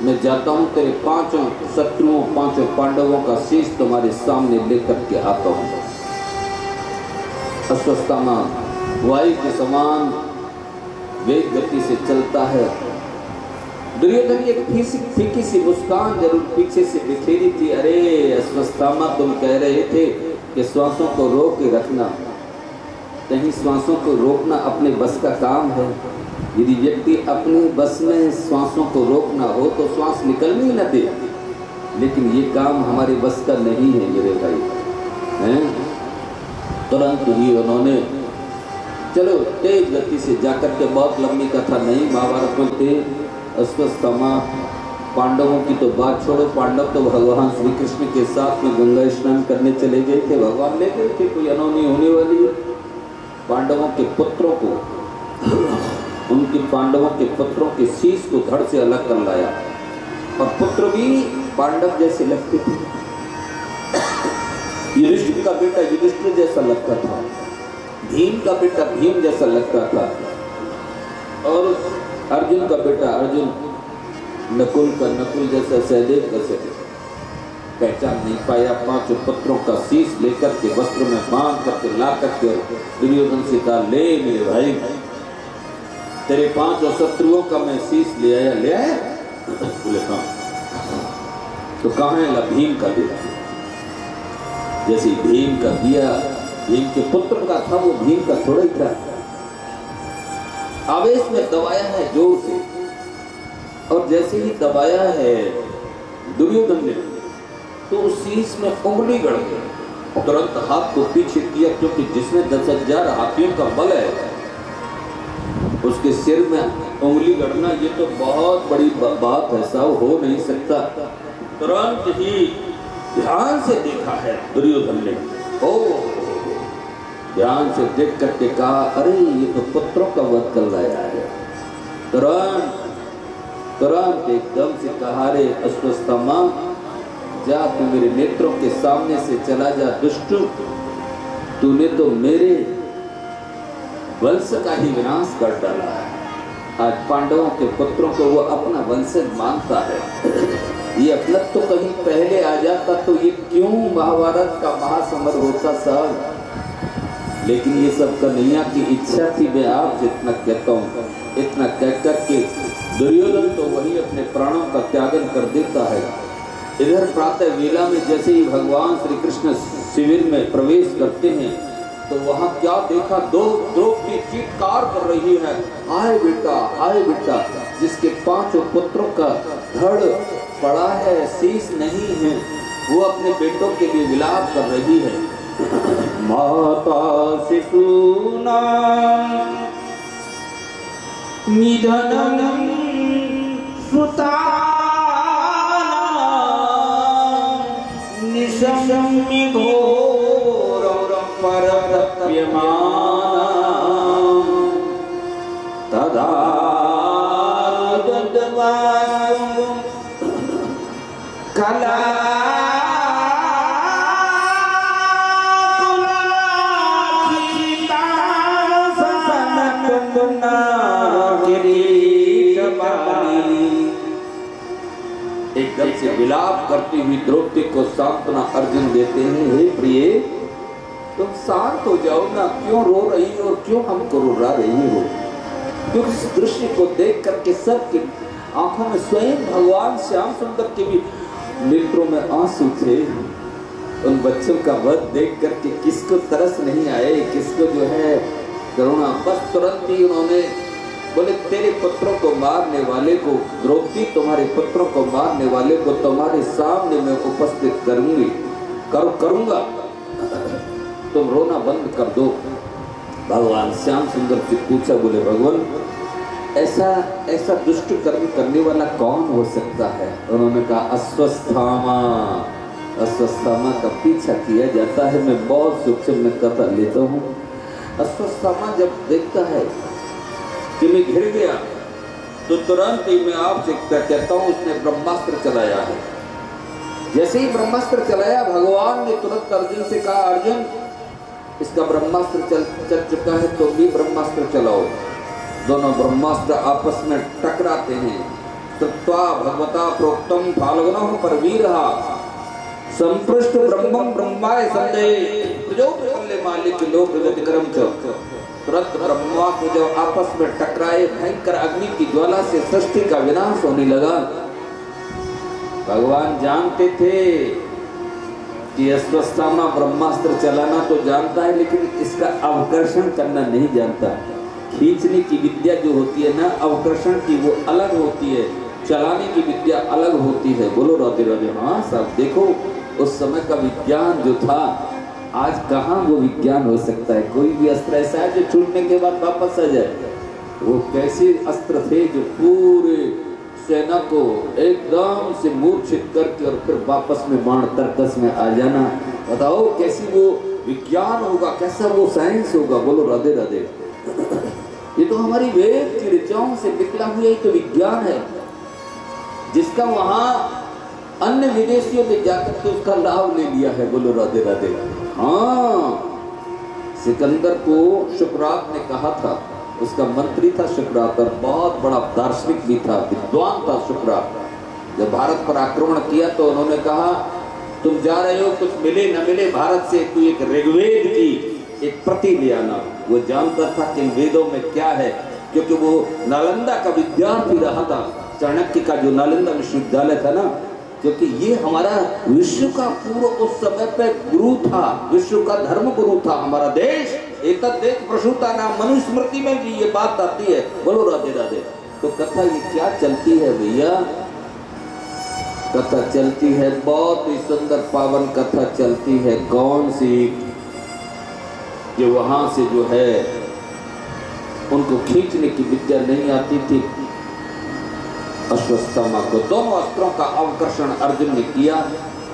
मैं जाता हूँ, तेरे 5 शत्रुओं, 5 पांडवों का शीश तुम्हारे सामने लेकर के आता हूँ। अश्वत्थामा वायु के समान वेग गति से चलता है। दुर्योधन की एक फीकी सी मुस्कान जरूर पीछे से बिखेरी थी। अरे अश्वत्थामा, तुम कह रहे थे कि श्वासों को रोक के रखना, कहीं श्वासों को रोकना अपने बस का काम है? यदि व्यक्ति अपने बस में श्वासों को रोकना हो तो श्वास निकलने ही न दे, लेकिन ये काम हमारे बस का नहीं है मेरे भाई, हैं? तुरंत ही उन्होंने चलो तेज गति से जाकर के, बहुत लंबी कथा नहीं, महाभारत में थे। अश्वत्थामा पांडवों की तो बात छोड़ो, पांडव तो भगवान श्री कृष्ण के साथ में गंगा स्नान करने चले गए थे, भगवान ले गए थे, कोई अनहोनी होने वाली है। पांडवों के पुत्रों को, उनके पांडवों के पुत्रों के शीश को धड़ से अलग कर लाया, और पुत्र भी पांडव जैसे लगते थे। युधिष्ठिर का बेटा युधिष्ठिर जैसा लगता था, भीम का बेटा भीम जैसा लगता था, और अर्जुन का बेटा अर्जुन नकुल का नकुल जैसा, सहदेव का सहदेव। पहचान नहीं पाया। 5 पुत्रों का शीश लेकर के वस्त्र में बांध करके ला करके दुर्योधन से कहा, ले मेरे भाई, तेरे 5 शत्रुओं का मैं शीश ले आया। ले आया? बोले हाँ। तो कहाँ है? भीम का बेटा। जैसे भीम का दिया, भीम के पुत्र का था, वो भीम का थोड़ा ही था। आवेश में दबाया है जोर से, और जैसे ही दबाया है दुर्योधन ने, तो उस शीश में उंगली गड़ गई। तुरंत हाथ को पीछे किया, क्योंकि जिसने 10,000 हाथियों का बल है उसके सिर में उंगली गड़ना ये तो बहुत बड़ी बात है, साहब हो नहीं सकता। तुरंत ही ध्यान से देखा है दुर्योधन ने, ओ ध्यान से देख करके कहा, अरे ये तो पुत्रों का वध कर लाया है। तुरंत एकदम से कहा, रे अश्वत्थामा जा, तू मेरे नेत्रों के सामने से चला जा दुष्ट, तूने तो मेरे वंश का ही विनाश कर डाला है। आज पांडवों के पुत्रों को वो अपना वंशज मानता है। ये अपलक तो कहीं पहले आ जाता तो ये क्यों महाभारत का महासमर होता साहब। लेकिन ये सब कन्हैया की इच्छा थी। मैं आपसे इतना कहता हूँ, इतना कह कर के दुर्योधन तो वही अपने प्राणों का त्यागन कर देता है। इधर प्रातः वेला में जैसे ही भगवान श्री कृष्ण शिविर में प्रवेश करते हैं तो वहाँ क्या देखा, दो द्रौपदी चीत्कार कर रही है, हाय बेटा हाय बेटा। जिसके 5 पुत्रों का धड़ पड़ा है, शीश नहीं है, वो अपने बेटों के लिए विलाप कर रही है। माता शिशुना निधनम सुताना निशम्य घोरं परतप्यमाना तदा दद्वासं कला एकदम से विलाप करती हुई द्रौपदी को सांत्वना अर्जुन देते हैं, हे प्रिय तुम शांत हो जाओ ना, क्यों रो रही हो और क्यों हमको रुला रही हो। क्योंकि इस दृश्य को देख करके सबकी आंखों में स्वयं भगवान श्याम सुंदर के भी नेत्रों में आंसू थे। उन बच्चों का वध देख करके किसको तरस नहीं आए, किसको जो है करुणा। बस तुरंत ही उन्होंने बोले, तेरे पुत्रों को मारने वाले को, द्रौपदी तुम्हारे पुत्रों को मारने वाले को तुम्हारे सामने मैं उपस्थित करूंगा, तुम रोना बंद कर दो। भगवान श्याम सुंदर से पूछा, बोले भगवान ऐसा दुष्ट कर्म करने वाला कौन हो सकता है। उन्होंने कहा, अश्वत्थामा का पीछा किया जाता है। मैं बहुत सूक्ष्म में कथा लेता हूँ। अश्वत्थामा जब देखता है कि मैं घिर गया तो तुरंत ही मैं आपसे कहता हूँ उसने ब्रह्मास्त्र चलाया है। जैसे ही ब्रह्मास्त्र चलाया भगवान ने तुरंत अर्जुन से कहा, अर्जुन इसका ब्रह्मास्त्र चल चुका है, तो भी ब्रह्मास्त्र चलाओ। दोनों ब्रह्मास्त्र आपस में टकराते हैं। तत्वा भगवता प्रोक्तम फाल्गुनः परवीरः संपृष्ट ब्रह्मं ब्रह्माय संदेह प्रजो प्रकल्ले मालिक लोक विगतिकरम च। तुरंत ब्रह्मा को जब आपस में टकराए, भयंकर अग्नि की ज्वाला से सृष्टि का विनाश होने लगा। भगवान जानते थे कि अश्वत्थामा ब्रह्मास्त्र चलाना तो जानता है, लेकिन इसका अवकर्षण करना नहीं जानता। खींचने की विद्या जो होती है ना, अवकर्षण की, वो अलग होती है, चलाने की विद्या अलग होती है। बोलो राधे राधे। हाँ सब देखो, उस समय का विज्ञान जो था, आज कहाँ वो विज्ञान हो सकता है। कोई भी अस्त्र ऐसा है जो छूटने के बाद वापस आ जाए। वो कैसे अस्त्र थे जो पूरे सेना को एकदम से मूर्छित करके और फिर वापस में बाण तर्कस में आ जाना। बताओ कैसी वो विज्ञान होगा, कैसा वो साइंस होगा। बोलो राधे राधे। ये तो हमारी वेद की ऋचाओं से निकला हुआ ही तो विज्ञान है, जिसका वहाँ अन्य विदेशियों ने जाकर के उसका लाभ ले लिया है। बोलो राधे राधे। हाँ, सिकंदर को शुक्रात ने कहा था, उसका मंत्री था शुक्रात और बहुत बड़ा दार्शनिक भी था, विद्वान था शुक्रात। जब भारत पर आक्रमण किया तो उन्होंने कहा, तुम जा रहे हो, कुछ मिले न मिले भारत से, तू एक ऋग्वेद की एक प्रति ले आना। वो जानता था कि वेदों में क्या है, क्योंकि वो नालंदा का विद्यार्थी रहा था, चाणक्य का जो नालंदा विश्वविद्यालय था ना, क्योंकि ये हमारा विश्व का पूर्व उस समय पे गुरु था, विश्व का धर्म गुरु था हमारा देश। एतद् देश प्रसूता नाम, मनुस्मृति में भी ये बात आती है। बोलो राधे राधे। तो कथा ये क्या चलती है भैया, कथा चलती है, बहुत ही सुंदर पावन कथा चलती है। कौन सी? कि वहां से जो है उनको खींचने की विद्या नहीं आती थी अश्वत्थामा को। दोनों अस्त्रों का अवकर्षण अर्जुन ने किया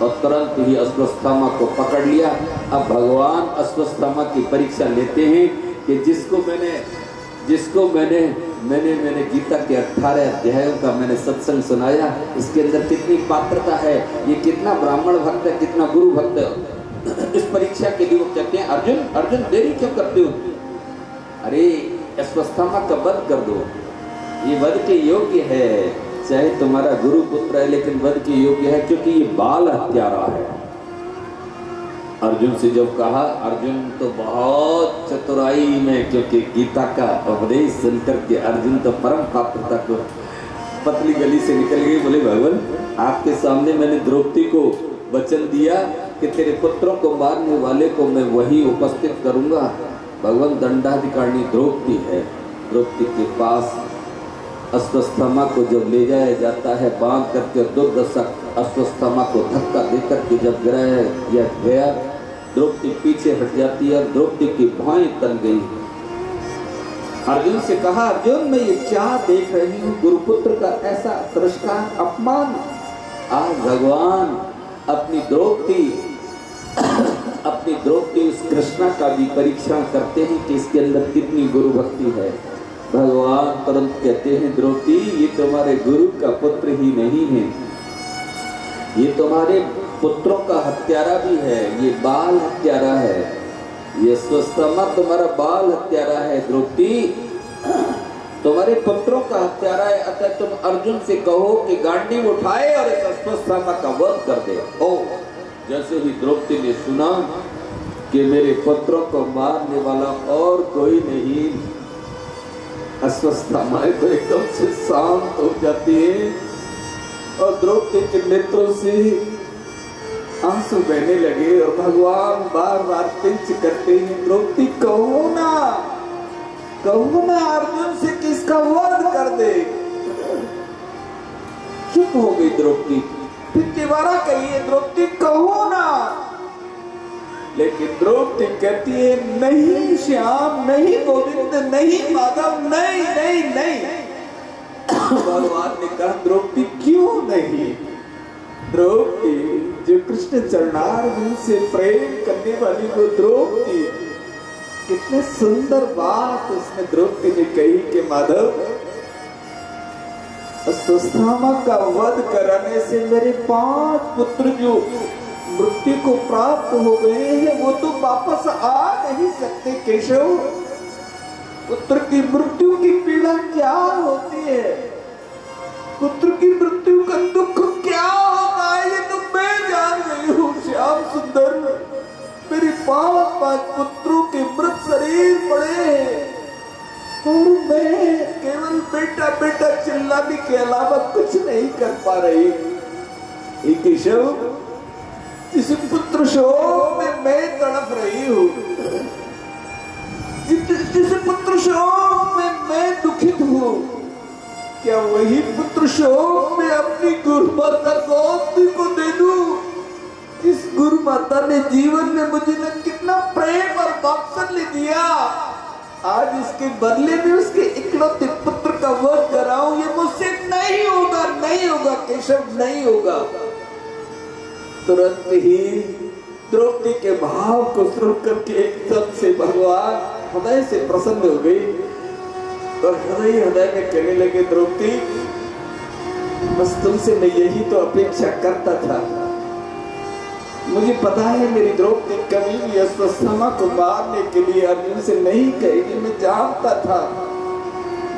और तुरंत ही अश्वत्थामा को पकड़ लिया। अब भगवान अश्वत्थामा की परीक्षा लेते हैं कि जिसको मैंने गीता के 18 अध्यायों का मैंने सत्संग सुनाया, इसके अंदर कितनी पात्रता है, ये कितना ब्राह्मण भक्त है, कितना गुरु भक्त है। इस परीक्षा के लिए वो कहते हैं अर्जुन देरी क्यों करते हो? अरे अश्वत्थामा का वध कर दो, ये वध के योग्य है। चाहे तुम्हारा गुरु पुत्र है लेकिन वध के योग्य है, क्योंकि ये बाल हत्यारा है। अर्जुन से जब कहा, अर्जुन तो बहुत चतुराई में, क्योंकि गीता का उपदेश सुनकर के अर्जुन तो परम पात्रता को पतली गली से निकल गई। बोले भगवान, आपके सामने मैंने द्रौपदी को वचन दिया कि तेरे पुत्रों को मारने वाले को मैं वही उपस्थित करूंगा। भगवान दंडाधिकारी द्रौपदी है। द्रौपदी के पास अश्वत्थामा को जब ले जाया जाता है बांध करके, दुर्दशा अश्वत्थामा को धक्का देकर के जब गिराया गया, द्रौपदी पीछे हट जाती है, द्रौपदी की भौहें तन गई। अर्जुन से कहा, अर्जुन मैं ये क्या देख रही हूँ, गुरुपुत्र का ऐसा तिरस्कार, अपमान। आज भगवान अपनी द्रौपदी उस कृष्णा का भी परीक्षण करते हैं कि इसके अंदर कितनी गुरु भक्ति है। भगवान तुरंत कहते हैं, द्रौपदी ये तुम्हारे गुरु का पुत्र ही नहीं है, ये तुम्हारे पुत्रों का हत्यारा भी है, ये बाल हत्यारा है, ये अश्वत्थामा तुम्हारा बाल हत्यारा है। द्रौपदी तुम्हारे पुत्रों का हत्यारा है, अतः तुम अर्जुन से कहो कि गांडीव उठाए और इस अश्वत्थामा का वध कर दे। ओ जैसे ही द्रौपदी ने सुना कि मेरे पुत्रों को मारने वाला और कोई नहीं, अश्वत्थामा तो एकदम से शांत हो जाती है और द्रौपदी के नेत्रों से आंसू बहने लगे और भगवान बार बार पिंच करते हैं, द्रौपदी कहो ना अर्जुन से किसका वध कर दे। चुप हो गई द्रौपदी। फिर दोबारा कहिए, द्रौपदी कहो ना। लेकिन द्रौपदी कहती है, नहीं श्याम, नहीं गोविंद, नहीं माधव, नहीं नहीं नहीं। भगवान ने कहा, द्रौपदी क्यों नहीं? द्रौपदी जो कृष्ण चरणारविंद से प्रेम करने वाली वो द्रौपदी, कितने सुंदर बात उसने द्रौपदी ने कही कि माधव, अश्वत्थामा का वध कराने से मेरे 5 पुत्र जो मृत्यु को प्राप्त हो गए हैं वो तो वापस आ नहीं सकते। केशव, पुत्र की मृत्यु की पीड़ा क्या होती है, पुत्र की मृत्यु का दुख क्या होता है, ये तो मैं जान रही हूँ। श्याम सुंदर, मेरे 5 पुत्रों के मृत शरीर पड़े हैं और मैं केवल बेटा बेटा चिल्लाने के अलावा कुछ नहीं कर पा रही। केशव, जिस पुत्र शोक में मैं तड़प रही हूँ, जिस पुत्र शोक में मैं दुखित हूँ, क्या वही पुत्र शोक में अपनी गुरु माता द्रौपदी को दे दूं? इस गुरु माता ने जीवन में मुझे न कितना प्रेम और वात्सल्य दिया, आज इसके बदले में उसके इकलौते पुत्र का वध कराऊं, ये मुझसे नहीं होगा, नहीं होगा केशव, नहीं होगा। तुरंत ही द्रौपदी के भाव को सुन करके एकदम से भगवान हृदय से प्रसन्न हो गई और हृदय में कहने लगे, द्रौपदी बस तुमसे मैं यही तो अपेक्षा करता था। मुझे पता है मेरी द्रौपदी कभी भी अश्वत्थामा को मारने के लिए अर्जुन से नहीं कहेगी, मैं जानता था,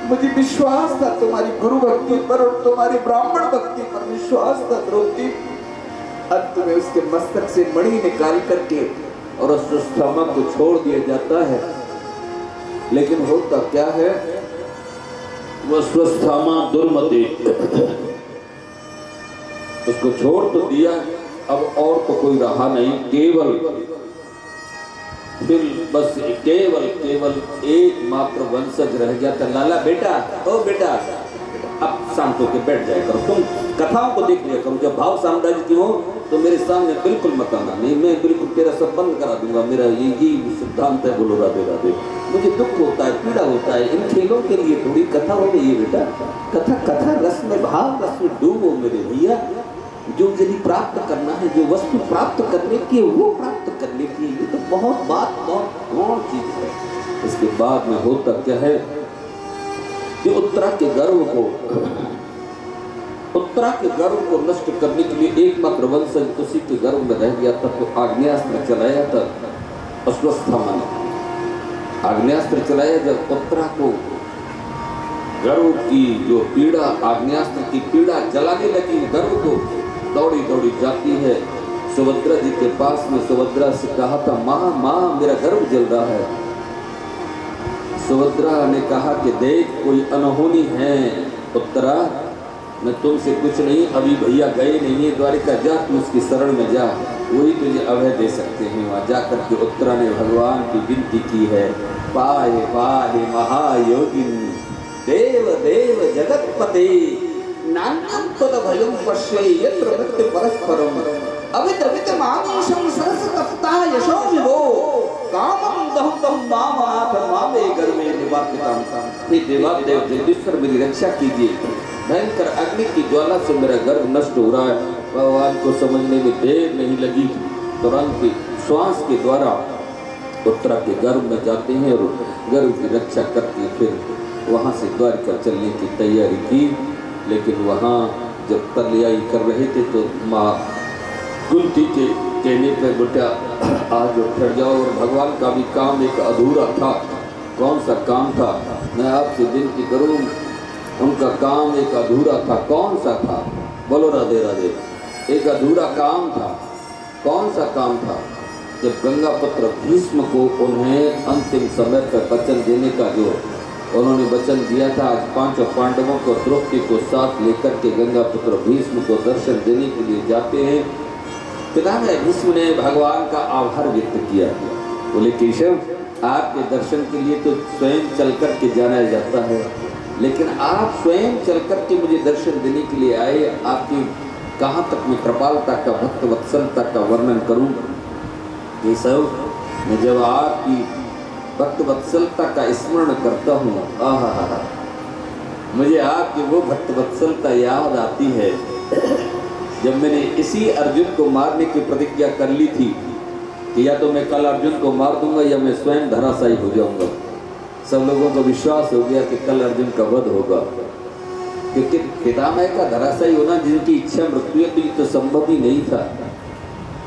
मुझे विश्वास था तुम्हारी गुरु भक्ति पर और तुम्हारी ब्राह्मण भक्ति पर विश्वास था। द्रौपदी, अंत में उसके मस्तक से मणि निकाल करके और अश्वत्थामा को छोड़ दिया जाता है। लेकिन होता क्या है, वो अश्वत्थामा दुर्मति, उसको छोड़ तो दिया, अब और तो कोई रहा नहीं, केवल एक मात्र वंशज रह गया था। लाला बेटा, ओ बेटा, अब शांत होकर बैठ जाए करो तुम। कथाओं को देख लिया करो, जब भाव साम्राज्य की हो तो मेरे सामने बिल्कुल मत आना, नहीं मैं बिल्कुल तेरा सब बंद करा दूंगा, मेरा ये सिद्धांत है। बोलो राधे राधे। मुझे दुख होता है, पीड़ा होता है, इन खेलों के लिए थोड़ी कथा हो गई है बेटा। कथा कथा रस में, भाव रस में डूबो मेरे भैया। जो यदि प्राप्त करना है, जो वस्तु प्राप्त करने की है वो प्राप्त करने की, ये तो बहुत गौण चीज है। इसके बाद में होता क्या है कि उत्तरा के गर्व को नष्ट करने के लिए एकमात्र वंशज उसी के गर्व में रह गया था, तो आग्नेयास्त्र चलाया था अश्वस्थामा ने। आग्नेयास्त्र चलाया जब उत्तरा को गर्व की जो पीड़ा, आग्नेयास्त्र की पीड़ा जलाने लगी, गर्व को दौड़ी दौड़ी जाती है सुभद्रा जी के पास में। सुभद्रा से कहा था, माँ मेरा गर्व जल रहा है। सुभद्रा ने कहा कि देख कोई अनहोनी है उत्तरा, मैं तुमसे कुछ नहीं, अभी भैया गए नहीं है द्वारिका, जा तू उसकी शरण में जा, वही तुझे अभय दे सकते हैं। वहाँ जा करके उत्तरा ने भगवान की विनती की है, पाहे पाहे महायोगिन देव देव जगतपते नान्यं पद भयं पश्ये यत्र मृत्य परस्परम अवित अवित मामीशं सरस तप्ता यशो विभो कामं दहतं मामाथ मामे गर्मे निवापितां। हे देवादेव जगदीश्वर मेरी रक्षा कीजिए, भयंकर अग्नि की ज्वाला से मेरा गर्व नष्ट हो रहा है। भगवान को समझने में देर नहीं लगी, तुरंत श्वास के द्वारा उत्तरा के गर्भ में जाते हैं और गर्भ की रक्षा करके फिर वहाँ से द्वारिका चलने की तैयारी की। लेकिन वहाँ जब तैयारी कर रहे थे तो माँ कुंती के कहने पर बेटा आज ठहर जाओ, और भगवान का भी काम एक अधूरा था। कौन सा काम था, मैं आपसे विनती करूँ, उनका काम एक अधूरा था। कौन सा था, बोलो राधे राधे। एक अधूरा काम था। कौन सा काम था? जब गंगापुत्र भीष्म को उन्हें अंतिम समय पर वचन देने का जो उन्होंने वचन दिया था, आज पांचों पांडवों को द्रौपदी को साथ लेकर के गंगापुत्र भीष्म को दर्शन देने के लिए जाते हैं। पितामह भीष्म ने भगवान का आभार व्यक्त किया, बोले केशव आपके दर्शन के लिए तो स्वयं चल कर के जाना जाता है, लेकिन आप स्वयं चल कर के मुझे दर्शन देने के लिए आए, आपकी कहाँ तक मैं कृपालता का, भक्त वत्सलता का वर्णन करूं। केशव मैं जब आपकी भक्त वत्सलता का स्मरण करता हूँ, आहा मुझे आपकी वो भक्त वत्सलता याद आती है जब मैंने इसी अर्जुन को मारने की प्रतिज्ञा कर ली थी कि या तो मैं कल अर्जुन को मार दूंगा या मैं स्वयं धराशायी हो जाऊंगा। सब लोगों को विश्वास हो गया कि कल अर्जुन का वध होगा, क्योंकि पितामह का धराशायी होना जिनकी इच्छा मृत्यु थी तो संभव ही नहीं था।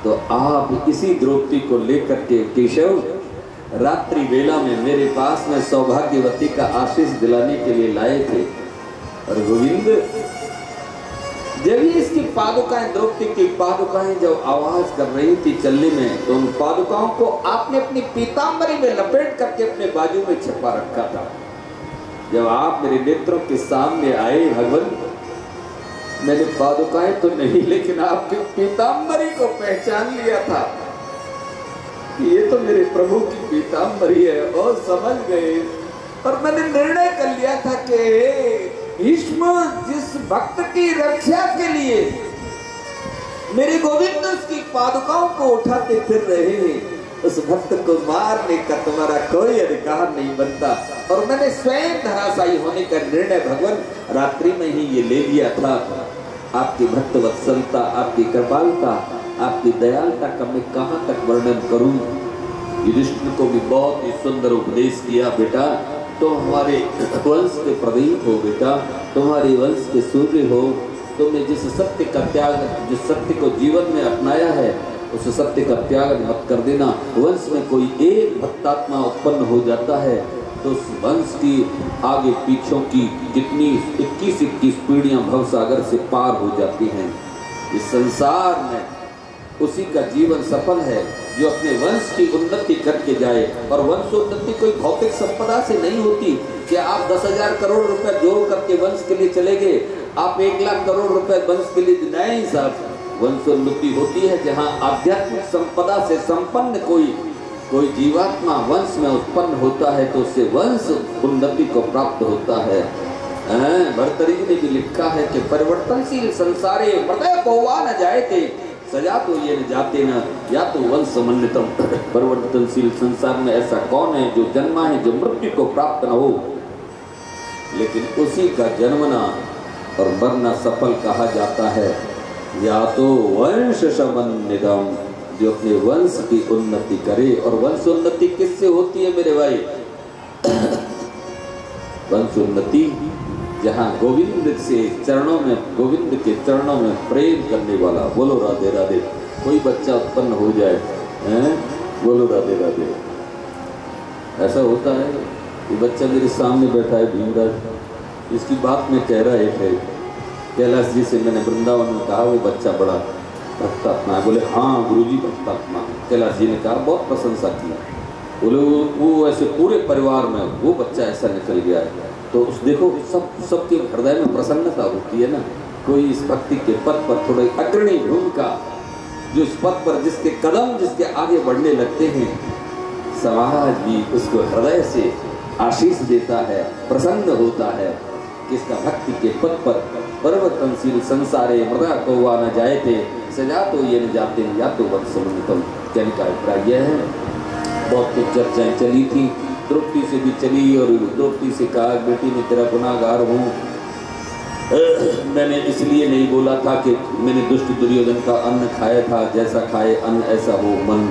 तो आप इसी द्रौपदी को लेकर के केशव रात्रि वेला में मेरे पास में सौभाग्यवती का आशीष दिलाने के लिए लाए थे। और गोविंद जब ही इसकी पादुकाएं, द्रौपदी की पादुकाएं जब आवाज कर रही थी चलने में, तो उन पादुकाओं को आपने अपनी पीतांबरी में लपेट करके अपने बाजू में छिपा रखा था। जब आप मेरे नेत्रों के सामने आए भगवान, मैंने पादुकाएं तो नहीं लेकिन आपकी पीतांबरी को पहचान लिया था कि ये तो मेरे प्रभु की पीतांबरी है, और समझ गए। और मैंने निर्णय कर लिया था कि भीष्म जिस भक्त की रक्षा के लिए मेरे गोविंद उसकी पादुकाओं को उठाते फिर रहे हैं, उस भक्त को मारने का तुम्हारा कोई अधिकार नहीं बनता। और मैंने स्वयं धराशायी होने का निर्णय भगवान रात्रि में ही ये ले लिया था। आपकी भक्त वत्सलता, आपकी कृपालता, आपकी दयालता का मैं कहाँ तक वर्णन करूं। युधिष्ठिर को भी बहुत ही सुंदर उपदेश किया, बेटा तुम हमारे वंश के प्रदीप हो, बेटा तुम्हारे वंश के सूर्य हो, तुमने जिस सत्य का त्याग, जिस सत्य को जीवन में अपनाया है उस सत्य का त्याग मत कर देना। वंश में कोई एक भक्तात्मा उत्पन्न हो जाता है तो उस वंश की आगे पीछों की जितनी 21 पीढ़ियां भवसागर से पार हो जाती हैं। इस संसार में उसी का जीवन सफल है जो अपने वंश की उन्नति करके जाए। और वंशोन्नति कोई भौतिक संपदा से नहीं होती कि आप 10,000 करोड़ रुपए जोड़ करके वंश के लिए चले गए, आप 1 लाख करोड़ रुपए वंश के लिए नहीं साहब। वंशोन्नति होती है जहाँ आध्यात्मिक संपदा से संपन्न कोई जीवात्मा वंश में उत्पन्न होता है तो उससे वंश उन्नति को प्राप्त होता है। भर्तृहरि ने भी लिखा है कि परिवर्तनशील संसारे हृदय कौवा न जाए थे, सजा तो ये न जाते न या तो वंश समन्वितम। परिवर्तनशील संसार में ऐसा कौन है जो जन्मा है जो मृत्यु को प्राप्त न हो, लेकिन उसी का जन्मना और मरना सफल कहा जाता है। या तो वंश समन्वितम, जो अपने वंश की उन्नति करे। और वंश उन्नति किससे होती है मेरे भाई? वंश उन्नति जहाँ गोविंद से चरणों में, गोविंद के चरणों में प्रेम करने वाला, बोलो राधे राधे, कोई बच्चा उत्पन्न हो जाए, बोलो राधे राधे। ऐसा होता है। ये बच्चा मेरे सामने बैठा है भीमराज, इसकी बात में कह रहा है कैलाश जी से मैंने वृंदावन में कहा वो बच्चा बड़ा भक्तात्मा है। बोले हाँ गुरुजी भक्तात्मा। कैलाश जी ने कहा बहुत प्रशंसा की। बोले वो ऐसे पूरे परिवार में वो बच्चा ऐसा निकल गया है। तो उस देखो सबके हृदय में प्रसन्नता होती है ना। कोई इस भक्ति के पथ पर थोड़ी अग्रणी भूमिका, जो इस पथ पर जिसके कदम जिसके आगे बढ़ने लगते हैं, समाज भी उसको हृदय से आशीष देता है, प्रसन्न होता है कि इसका भक्ति के पथ पर परिवर्तनशील संसारे मृदा कौवा न जाए थे, सजा तो ये न जाते या तो वंश समन्वितम। कहने का अभिप्राय यह है। बहुत कुछ चर्चाएं चली थी, द्रौपदी से भी चली और द्रौपदी से कहा बेटी मैं तेरा गुनाहगार हूँ, मैंने इसलिए नहीं बोला था कि मैंने दुष्ट दुर्योधन का अन्न खाया था, जैसा खाए अन्न ऐसा हो मन।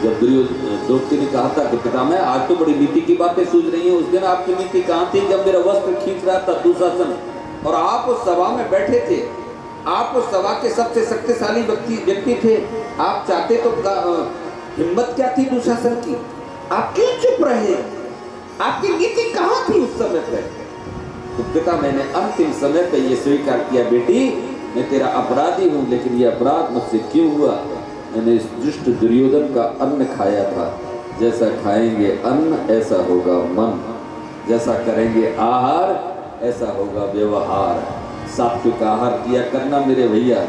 जब द्रौपदी ने कहा था कि पितामह आज तो बड़ी नीति की बातें सूझ रही हैं, उस दिन आपकी नीति कहाँ थी जब मेरा वस्त्र खींच रहा था दुशासन और आप उस सभा में बैठे थे, आप उस सभा के सबसे शक्तिशाली व्यक्ति थे, आप चाहते तो हिम्मत क्या थी दुशासन की, आप क्यों चुप रहे? आपकी नीति कहाँ थी उस समय पे? तो पिता मैंने अंतिम समय पे ये स्वीकार किया बेटी मैं तेरा अपराधी हूँ, लेकिन ये अपराध मुझसे क्यों हुआ? मैंने इस दुष्ट दुर्योधन का अन्न खाया था, जैसा खाएंगे अन्न ऐसा होगा मन, जैसा करेंगे आहार ऐसा होगा व्यवहार। सात्विक आहार किया करना मेरे भैया,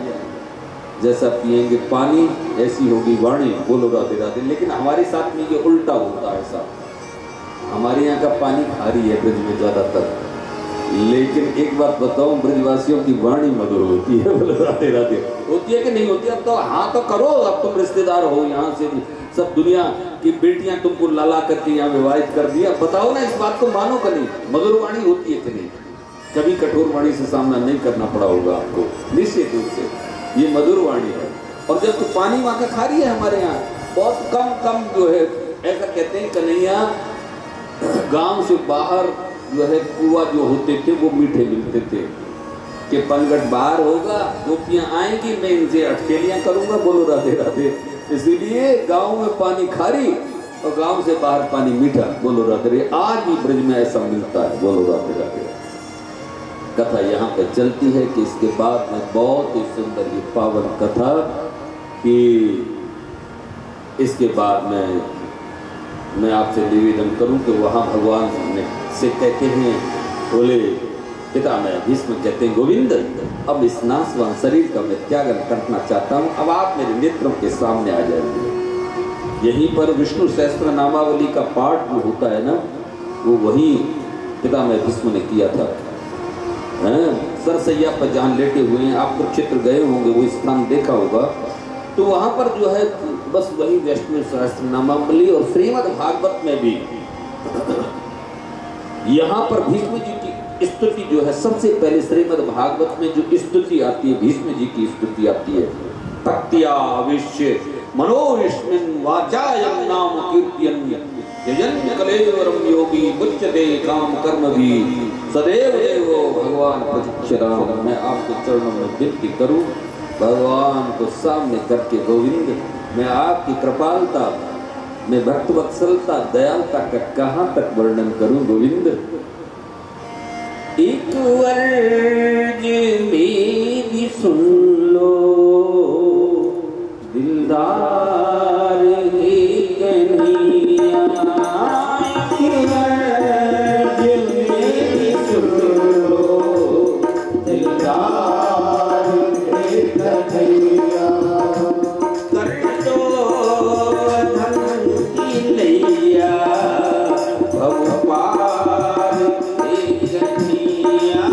जैसा पिएंगे पानी ऐसी होगी वाणी, बोलो राधे राधे। लेकिन हमारे साथ में ये उल्टा होता है साहब। हमारे यहाँ का पानी खारी है ब्रज में ज़्यादातर, लेकिन एक बात बताऊं ब्रजवासियों की वाणी मधुर होती है, बोलो राधे राधे। होती है कि नहीं होती? अब तो हाँ तो करो, अब तुम रिश्तेदार हो, यहाँ से सब दुनिया की बेटियां तुमको लाला करके यहाँ विवाहित कर दिया, बताओ ना इस बात को मानो कि नहीं? मधुर वाणी होती है कि नहीं? कभी कठोर वाणी से सामना नहीं करना पड़ा होगा आपको, निश्चित रूप से ये मधुर वाणी है। और जब तो पानी वहाँ का खारी है, हमारे यहाँ बहुत कम जो है, ऐसा कहते हैं कन्हैया गांव से बाहर जो है कुआं जो होते थे वो मीठे मिलते थे कि पंगट बाहर होगा, गोपियाँ आएंगी, मैं इनसे अटकेलियाँ करूँगा, बोलो राधे राधे। इसीलिए गांव में पानी खारी और गांव से बाहर पानी मीठा, बोलो राधे राधे। आज भी ब्रज में ऐसा मिलता है, बोलो राधे राधे। कथा यहाँ पे चलती है कि इसके बाद में बहुत ही सुंदर ये पावन कथा कि इसके बाद में मैं आपसे निवेदन करूं कि वहाँ भगवान से कहते हैं, बोले पिता मैं भीष्म कहते हैं गोविंद अब इस नाशवान शरीर का मैं त्यागन करना चाहता हूँ, अब आप मेरे नेत्रों के सामने आ जाएंगे। यहीं पर विष्णु सहस्त्र नामावली का पाठ जो होता है ना, वो वही पिता मैं भीष्म ने किया था। सरसैया पर जहाँ लेटे हुए हैं, आप कुरुक्षेत्र गए होंगे, वो स्थान देखा होगा, तो वहाँ पर जो है बस वही विष्णु सहस्त्र नामावली और श्रीमद् भागवत में भी यहाँ पर भीष्म जी की स्तुति जो है सबसे पहले श्रीमद् भागवत में जो स्तुति आती है, भीष्म जी की स्तुति आती है। भक्त्या विश्य मनोविष्मिन् वाचायं नाम कीर्तयन् यजन्य कलेवरम योगी मुच्यते काम कर्म भी सदैव देवो भगवान प्रतीक्षराम। मैं आपके चरणों में विनती करूं, भगवान को सामने करके गोविंद मैं आपकी कृपालता, मैं भक्त वत्सलता दयालता का कहाँ तक वर्णन करूं गोविंद। एक वर्ज मेरी सुन लो दिलदार कन्हैया, एक वर्ज मेरी सुन लो दिलदार कन्हैया, कर दो धन की नैया भव पार कन्हैया।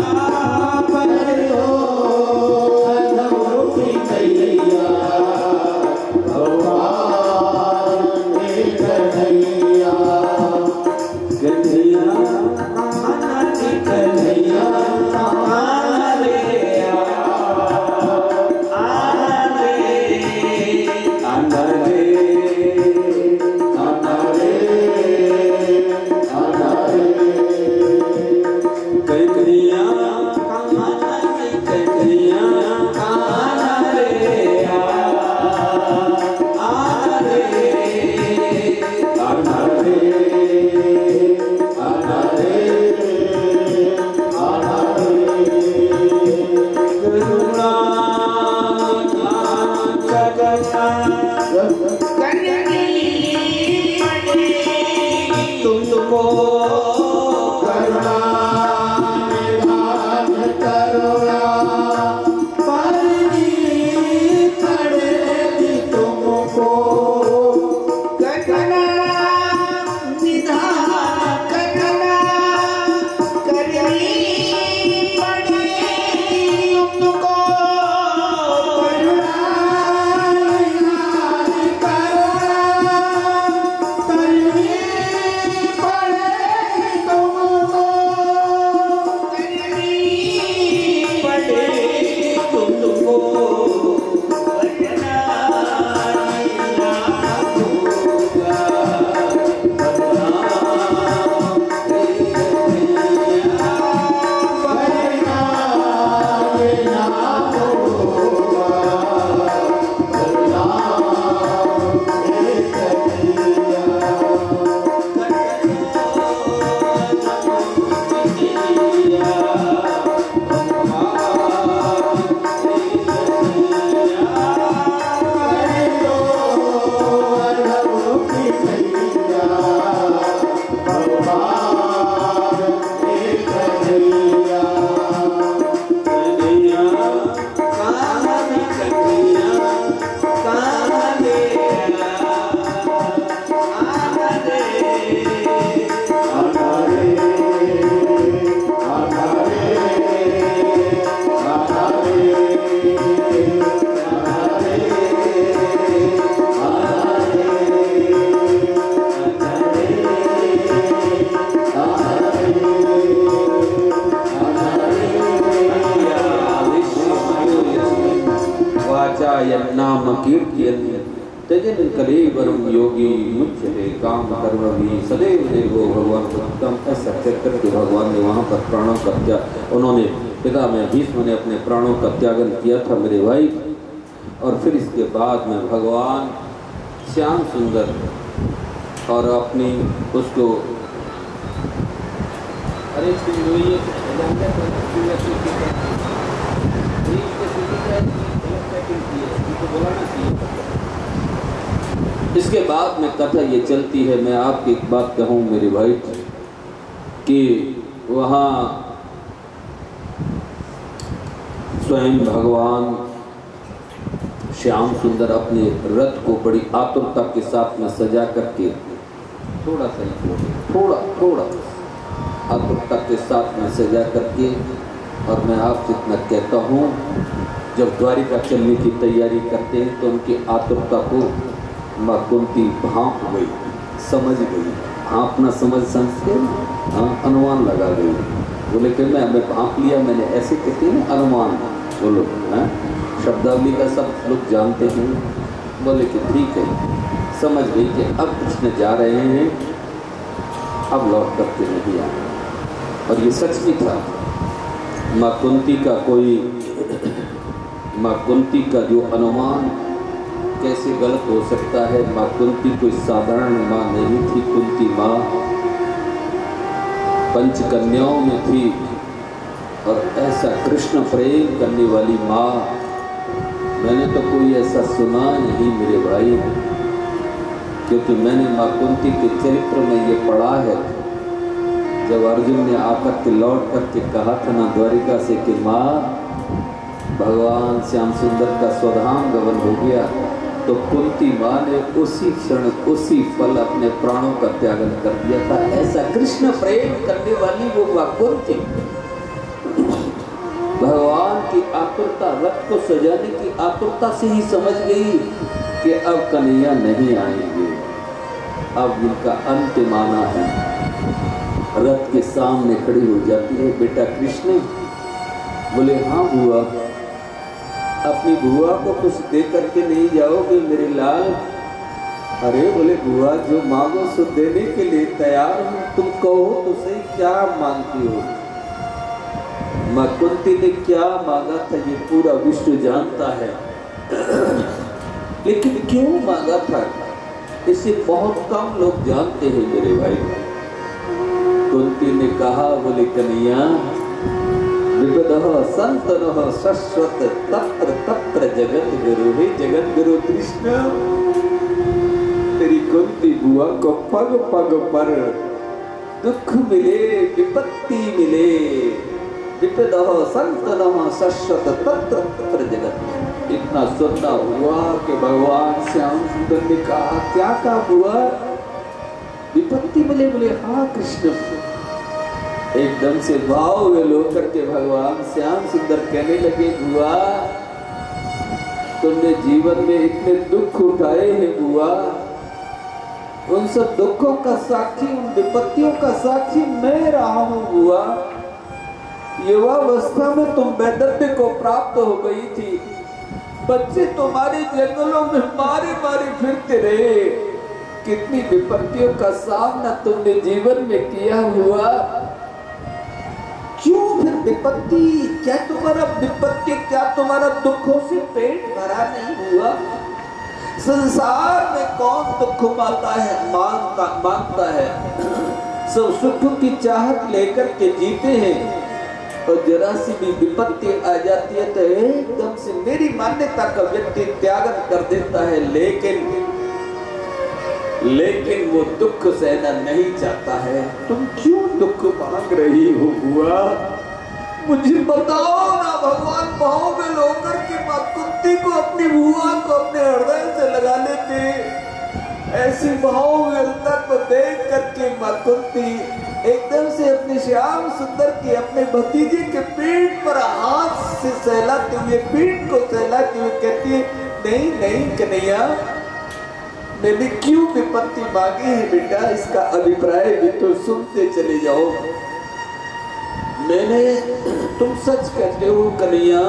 तुमको करुणा निधान करुणा करनी पड़ेगी तुमको करुणा निधान करुणा करनी पड़ेगी तुमको करुणा निधान करुणा करनी पड़ेगी तुमको करनी पड़ेगी तुमको वरना ना होगा नाम कीर्तन तजन कलेवरम योगी मुच्यते काम कर्मभि सदैव देवो भगवान उत्तम। ऐसा कहकर के भगवान ने वहाँ पर प्राणों का त्याग उन्होंने पिता में भीष्म ने अपने प्राणों का त्यागन किया था मेरे भाई। और फिर इसके बाद में भगवान श्याम सुंदर और अपनी उसको अरे इसके बाद में कथा ये चलती है। मैं आपकी एक बात कहूँ मेरे भाई कि वहाँ स्वयं भगवान श्याम सुंदर अपने रथ को बड़ी आतुरता के साथ में सजा करके थोड़ा आतुरता के साथ में सजा करके, और मैं आपसे इतना कहता हूँ जब द्वारिका चलने की तैयारी करते हैं तो उनकी आतुरता को माँ कुंती भांप गई, समझ गई। भांपना समझ संस्कृत अनुमान लगा गई। बोले कि मैं भांप लिया, मैंने ऐसे कहते हैं अनुमान बोलो शब्दावली का सब लोग जानते हैं। बोले कि ठीक है, समझ गई कि अब कृष्ण जा रहे हैं, अब लौट करके नहीं आए। और ये सच भी था। माँ कुंती का जो अनुमान कैसे गलत हो सकता है। माँ कुंती कोई साधारण माँ नहीं थी। कुंती माँ पंचकन्याओं में थी और ऐसा कृष्ण प्रेम करने वाली माँ मैंने तो कोई ऐसा सुना नहीं मेरे भाई। क्योंकि मैंने माँ कुंती के चरित्र में ये पढ़ा है। जब अर्जुन ने आकर के लौट करके कहा था ना द्वारिका से कि माँ भगवान श्याम सुंदर का स्वधाम गमन हो गया, तो कुंती माँ ने उसी क्षण उसी पल अपने प्राणों का त्यागन कर दिया था। ऐसा कृष्ण प्रेम करने वाली वो माँ कुंती भगवान की आतुरता, रथ को सजाने की आतुरता से ही समझ गई कि अब कन्हैया नहीं आएंगे, अब इनका अंतिम आना है। रथ के सामने खड़ी हो जाती है। बेटा कृष्ण, बोले हाँ बुआ, अपनी बुआ को कुछ दे करके नहीं जाओगे मेरे लाल? अरे बोले बुआ जो मांगो सो देने के लिए तैयार हूँ, तुम कहो तो सही क्या मांगती हो। माँ कुंती ने क्या मांगा था ये पूरा विश्व जानता है, लेकिन क्यों मांगा था इसे बहुत कम लोग जानते हैं मेरे भाई। कुंती ने कहा, बोले कन्हैया विपदः संतनः शश्वत तत्र तत्र जगत गुरु। हे जगत गुरु कृष्ण, तेरी कुंती बुआ को पग पग पर दुख मिले विपत्ति मिले, विपदः संतनः शश्वत तत्र तत्र जगत। इतना सुनना हुआ कि भगवान श्याम सुंदर ने कहा, क्या कहा हुआ? विपत्ति मिले? बोले हाँ कृष्ण। एकदम से भाव में होकर के भगवान श्याम सुंदर कहने लगे, बुआ तुमने जीवन में इतने दुख उठाए हैं बुआ, उन सब दुखों का साक्षी, उन विपत्तियों का साक्षी मैं रहा हूं बुआ। युवावस्था में तुम वैधव्य को प्राप्त हो गई थी, बच्चे तुम्हारे जंगलों में मारे मारे फिरते रहे, कितनी विपत्तियों का सामना तुमने जीवन में किया हुआ। क्यों फिर विपत्ति? क्या तुम्हारा विपत्ति, क्या तुम्हारा दुखों से पेट भरा नहीं हुआ? संसार में कौन दुख मांगता है? सब सुख की चाहत लेकर के जीते हैं, और जरा सी भी विपत्ति आ जाती है तो एकदम से मेरी मान्यता का व्यक्ति त्याग कर देता है, लेकिन वो दुख सहना नहीं चाहता है। तुम क्यों दुख मांग रही हो बुआ? मुझे बताओ ना। भगवान भाव में होकर के माँ कुंती को, अपनी बुआ को अपने हृदय से लगा लेते। ऐसी भाव व्यवस्था को देख करके माँ कुंती एकदम से अपने श्याम सुंदर के, अपने भतीजे के पीठ पर हाथ से सहलाते हुए, पीठ को सहलाते हुए कहती है, नहीं नहीं कन्हैया, मैंने क्यों विपत्ति मांगी है बेटा, इसका अभिप्राय भी तो सुनते चले जाओ। तुम सच कहते हो कन्हैया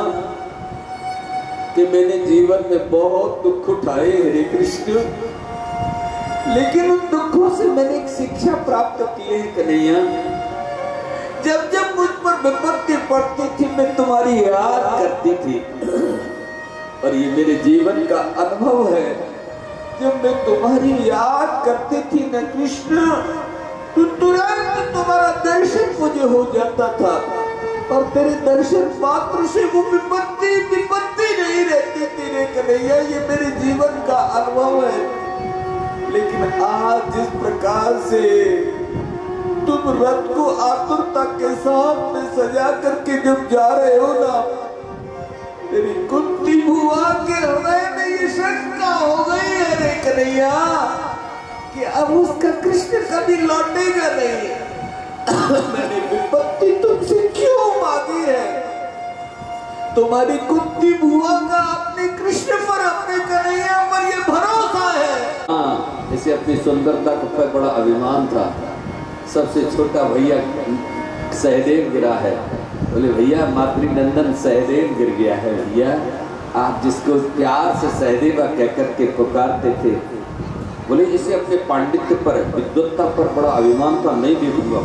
कि मैंने जीवन में बहुत दुख उठाए हरे कृष्ण, लेकिन उन दुखों से मैंने एक शिक्षा प्राप्त की है कन्हैया। जब जब मुझ पर विपत्ति पड़ती थी मैं तुम्हारी याद करती थी, और ये मेरे जीवन का अनुभव है। जब मैं तुम्हारी याद करती थी न कृष्ण, तो तुरंत तुम्हारा दर्शन मुझे हो जाता था, और तेरे दर्शन मात्र से वो विपत्ति नहीं रहती थी रे कन्हैया। ये मेरे जीवन का अनुभव है। लेकिन आज जिस प्रकार से तुम रथ को आतुरता के साथ में सजा करके जब जा रहे हो ना, तेरी कुंती बुआ के हृदय में ये शंका हो गई है रे कन्हैया कि अब उसका कृष्ण कभी लौटेगा नहीं। मैंने विपत्ति तुमसे क्यों मांगी है? तुम्हारी कुंती बुआ का अपने कृष्ण पर, अपने कन्हैया पर ये भरोसा है। हाँ, इसे अपनी सुंदरता पर बड़ा अभिमान था। सबसे छोटा भैया सहदेव गिरा है। बोले भैया मातृनंदन सहदेव गिर गया है भैया। आप जिसको प्यार से सहदेवा कहकर के पुकारते थे, बोले इसे अपने पांडित्य पर, विद्वत्ता पर बड़ा अभिमान था, नहीं दे दूंगा।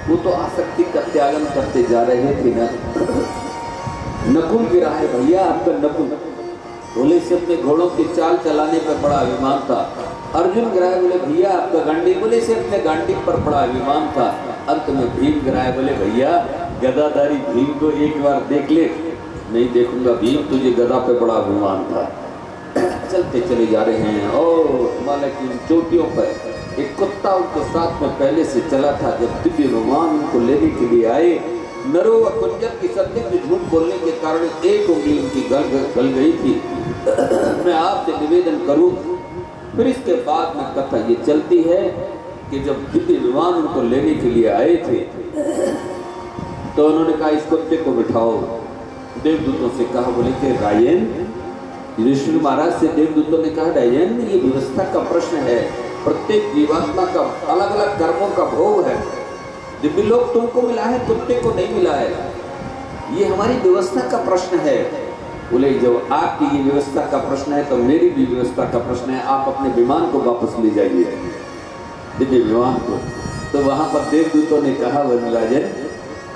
वो तो आसक्ति का त्यागन करते जा रहे थे ना। नकुल गिरा है भैया आपका नकुल। बोले इसे अपने घोड़ों की चाल चलाने पर बड़ा अभिमान था। अर्जुन गिरा है। बोले भैया आपका गांडी। बोले इसे अपने गांडी पर बड़ा अभिमान था। अंत में भीम गिरा है। बोले भैया गदाधारी भीम को एक बार देख ले। नहीं देखूंगा भीम, तुझे गदा पे बड़ा अभिमान था। चलते चले जा रहे हैं और हिमालय की चोटियों पर एक कुत्ता उनके साथ में पहले से चला था। जब दिव्य भगवान उनको लेने के लिए आए, नरो व कुंजर की सत्य में झूठ बोलने के कारण एक उंगली उनकी गल गई थी। मैं आपसे निवेदन करूं, फिर इसके बाद में कथा ये चलती है कि जब दिव्य भगवान उनको लेने के लिए आए थे तो उन्होंने कहा इस कुत्ते को बिठाओ। देवदूतों से कहा, बोले कि रायन, ऋषि महाराज से देवदूतों ने कहा, रायन ये व्यवस्था का प्रश्न है। प्रत्येक जीवात्मा का अलग अलग कर्मों का भोग है। दिव्य लोक तुमको मिला है, कुत्ते को नहीं मिला है। ये हमारी व्यवस्था का प्रश्न है। बोले जब आपकी ये व्यवस्था का प्रश्न है तो मेरी भी व्यवस्था का प्रश्न है। आप अपने विमान को वापस ले जाइए, दिव्य विमान को। तो वहां पर देवदूतों ने कहा, वनराजन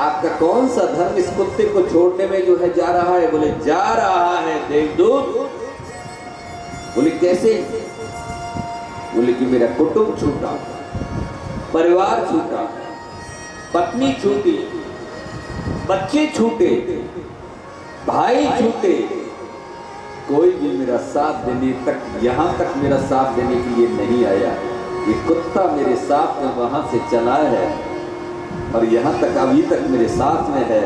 आपका कौन सा धर्म इस कुत्ते को छोड़ने में जो है जा रहा है? बोले जा रहा है देवदूत। बोले कैसे? बोले कि मेरा कुटुंब छूटा, परिवार छूटा, पत्नी छूटी, बच्चे छूटे, भाई छूटे, कोई भी मेरा साथ देने तक, यहां तक मेरा साथ देने के लिए नहीं आया। ये कुत्ता मेरे साथ में वहां से चला है और यहाँ तक अभी तक मेरे साथ में है।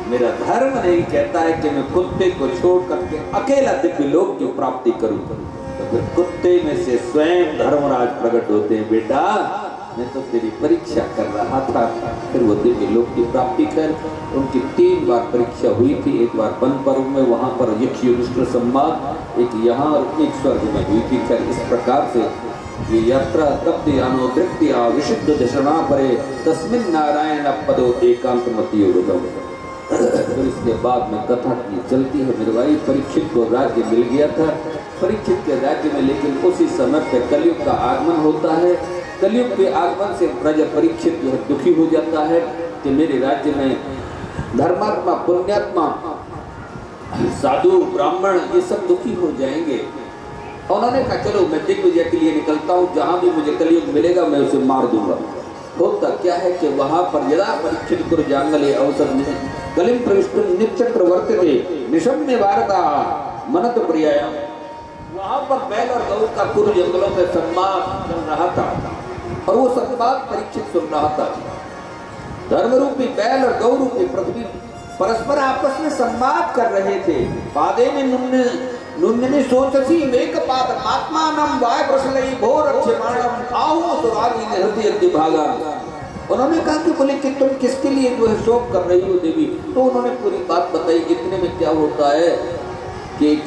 मेरा धर्म नहीं कहता है कि मैं कुत्ते को छोड़ करके अकेला दिव्य लोक की प्राप्ति करूं। तो फिर कुत्ते में से स्वयं धर्मराज प्रकट होते हैं, बेटा मैं तो तेरी परीक्षा कर रहा था। फिर वो दिव्य लोक की प्राप्ति कर, उनकी 3 बार परीक्षा हुई थी। एक बार वन पर्व में, वहां पर यक्ष युधिष्ठिर संवाद, एक यहाँ और एक स्वर्ग में हुई थी। खैर इस प्रकार से ये यात्रा तप्ति अनो तृप्ति विशुद्ध दशना परे तस्मिन् नारायण पदो एकांत मति योगदम। फिर इसके बाद में कथा की चलती है। मेरे भाई परीक्षित को राज्य मिल गया था, परीक्षित के राज्य में, लेकिन उसी समय पे कलयुग का आगमन होता है। कलयुग के आगमन से राजा परीक्षित जो है दुखी हो जाता है कि मेरे राज्य में धर्मात्मा, पुण्यात्मा, साधु, ब्राह्मण ये सब दुखी हो जाएंगे। उन्होंने कहा चलो मैं दिग्विजय के लिए निकलता हूँ, जहाँ भी मुझे कलयुग मिलेगा मैं उसे मार दूंगा। होता क्या है कि वहां पर यदा परीक्षित कुरु जांगले अवसर कलिम प्रविष्टुम निचक्रवर्तते निशम्य भारता मनत प्रियाय। वहां पर बैल और गौ का कुरु जंगलों में संवाद चल रहा था और वो संवाद परीक्षित सुन रहा था। धर्म रूपी बैल और गौ रूपी पृथ्वी परस्पर आपस में संवाद कर रहे थे। पादे में नुन्ने सोचसी वेक पाद आत्मानम वाय प्रसलई भोर क्षमाणम आहो सुरागी निहति अति भागा। उन्होंने कहा कि बोले कि तुम किसके लिए जो है शोक कर रही हो देवी? तो उन्होंने पूरी बात बताई। इतने में क्या होता है कि एक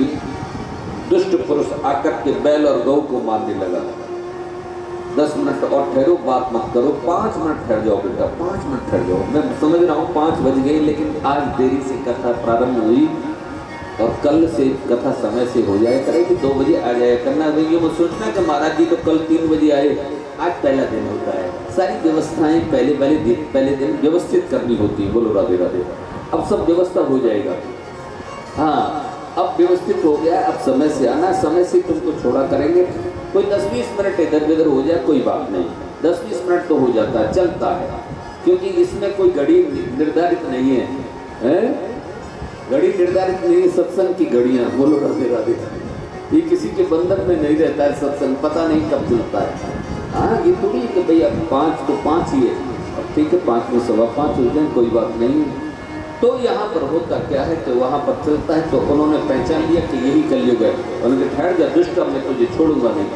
दुष्ट पुरुष आकर के बैल और गौ को मारने लगा। 10 मिनट और ठहरो, बात मत करो, 5 मिनट ठहर जाओ बेटा, 5 मिनट ठहर जाओ। मैं समझ रहा हूँ 5 बज गए, लेकिन आज देरी से कथा प्रारंभ हुई और कल से कथा समय से हो जाए करेगी, 2 बजे आ जाए करना। ये मत सोचना कि महाराज जी तो कल 3 बजे आए। आज पहला दिन होता है, सारी व्यवस्थाएं पहले दिन व्यवस्थित करनी होती है। बोलो राधे राधे। अब सब व्यवस्था हो जाएगा। हाँ अब व्यवस्थित हो गया, अब समय से आना, समय से तुमको छोड़ा करेंगे। कोई 10-20 मिनट इधर उधर हो जाए कोई बात नहीं, 10-20 मिनट तो हो जाता है, चलता है, क्योंकि इसमें कोई घड़ी निर्धारित नहीं है, घड़ी निर्धारित नहीं है। सत्संग की घड़ियां, बोलो राधे राधे, ये किसी के बंधन में नहीं रहता है सत्संग, पता नहीं कब चलता है। हाँ ये थोड़ी कि भाई अब 5 तो 5 ही है, अब ठीक है 5 में 5:15 हो जाए, कोई बात नहीं। तो यहाँ पर होता क्या है कि वहाँ पर चलता है। तो उन्होंने पहचान लिया कि यही कलयुग है। उन्होंने ठहर जा दुष्ट, मैं तुझे छोड़ूंगा नहीं।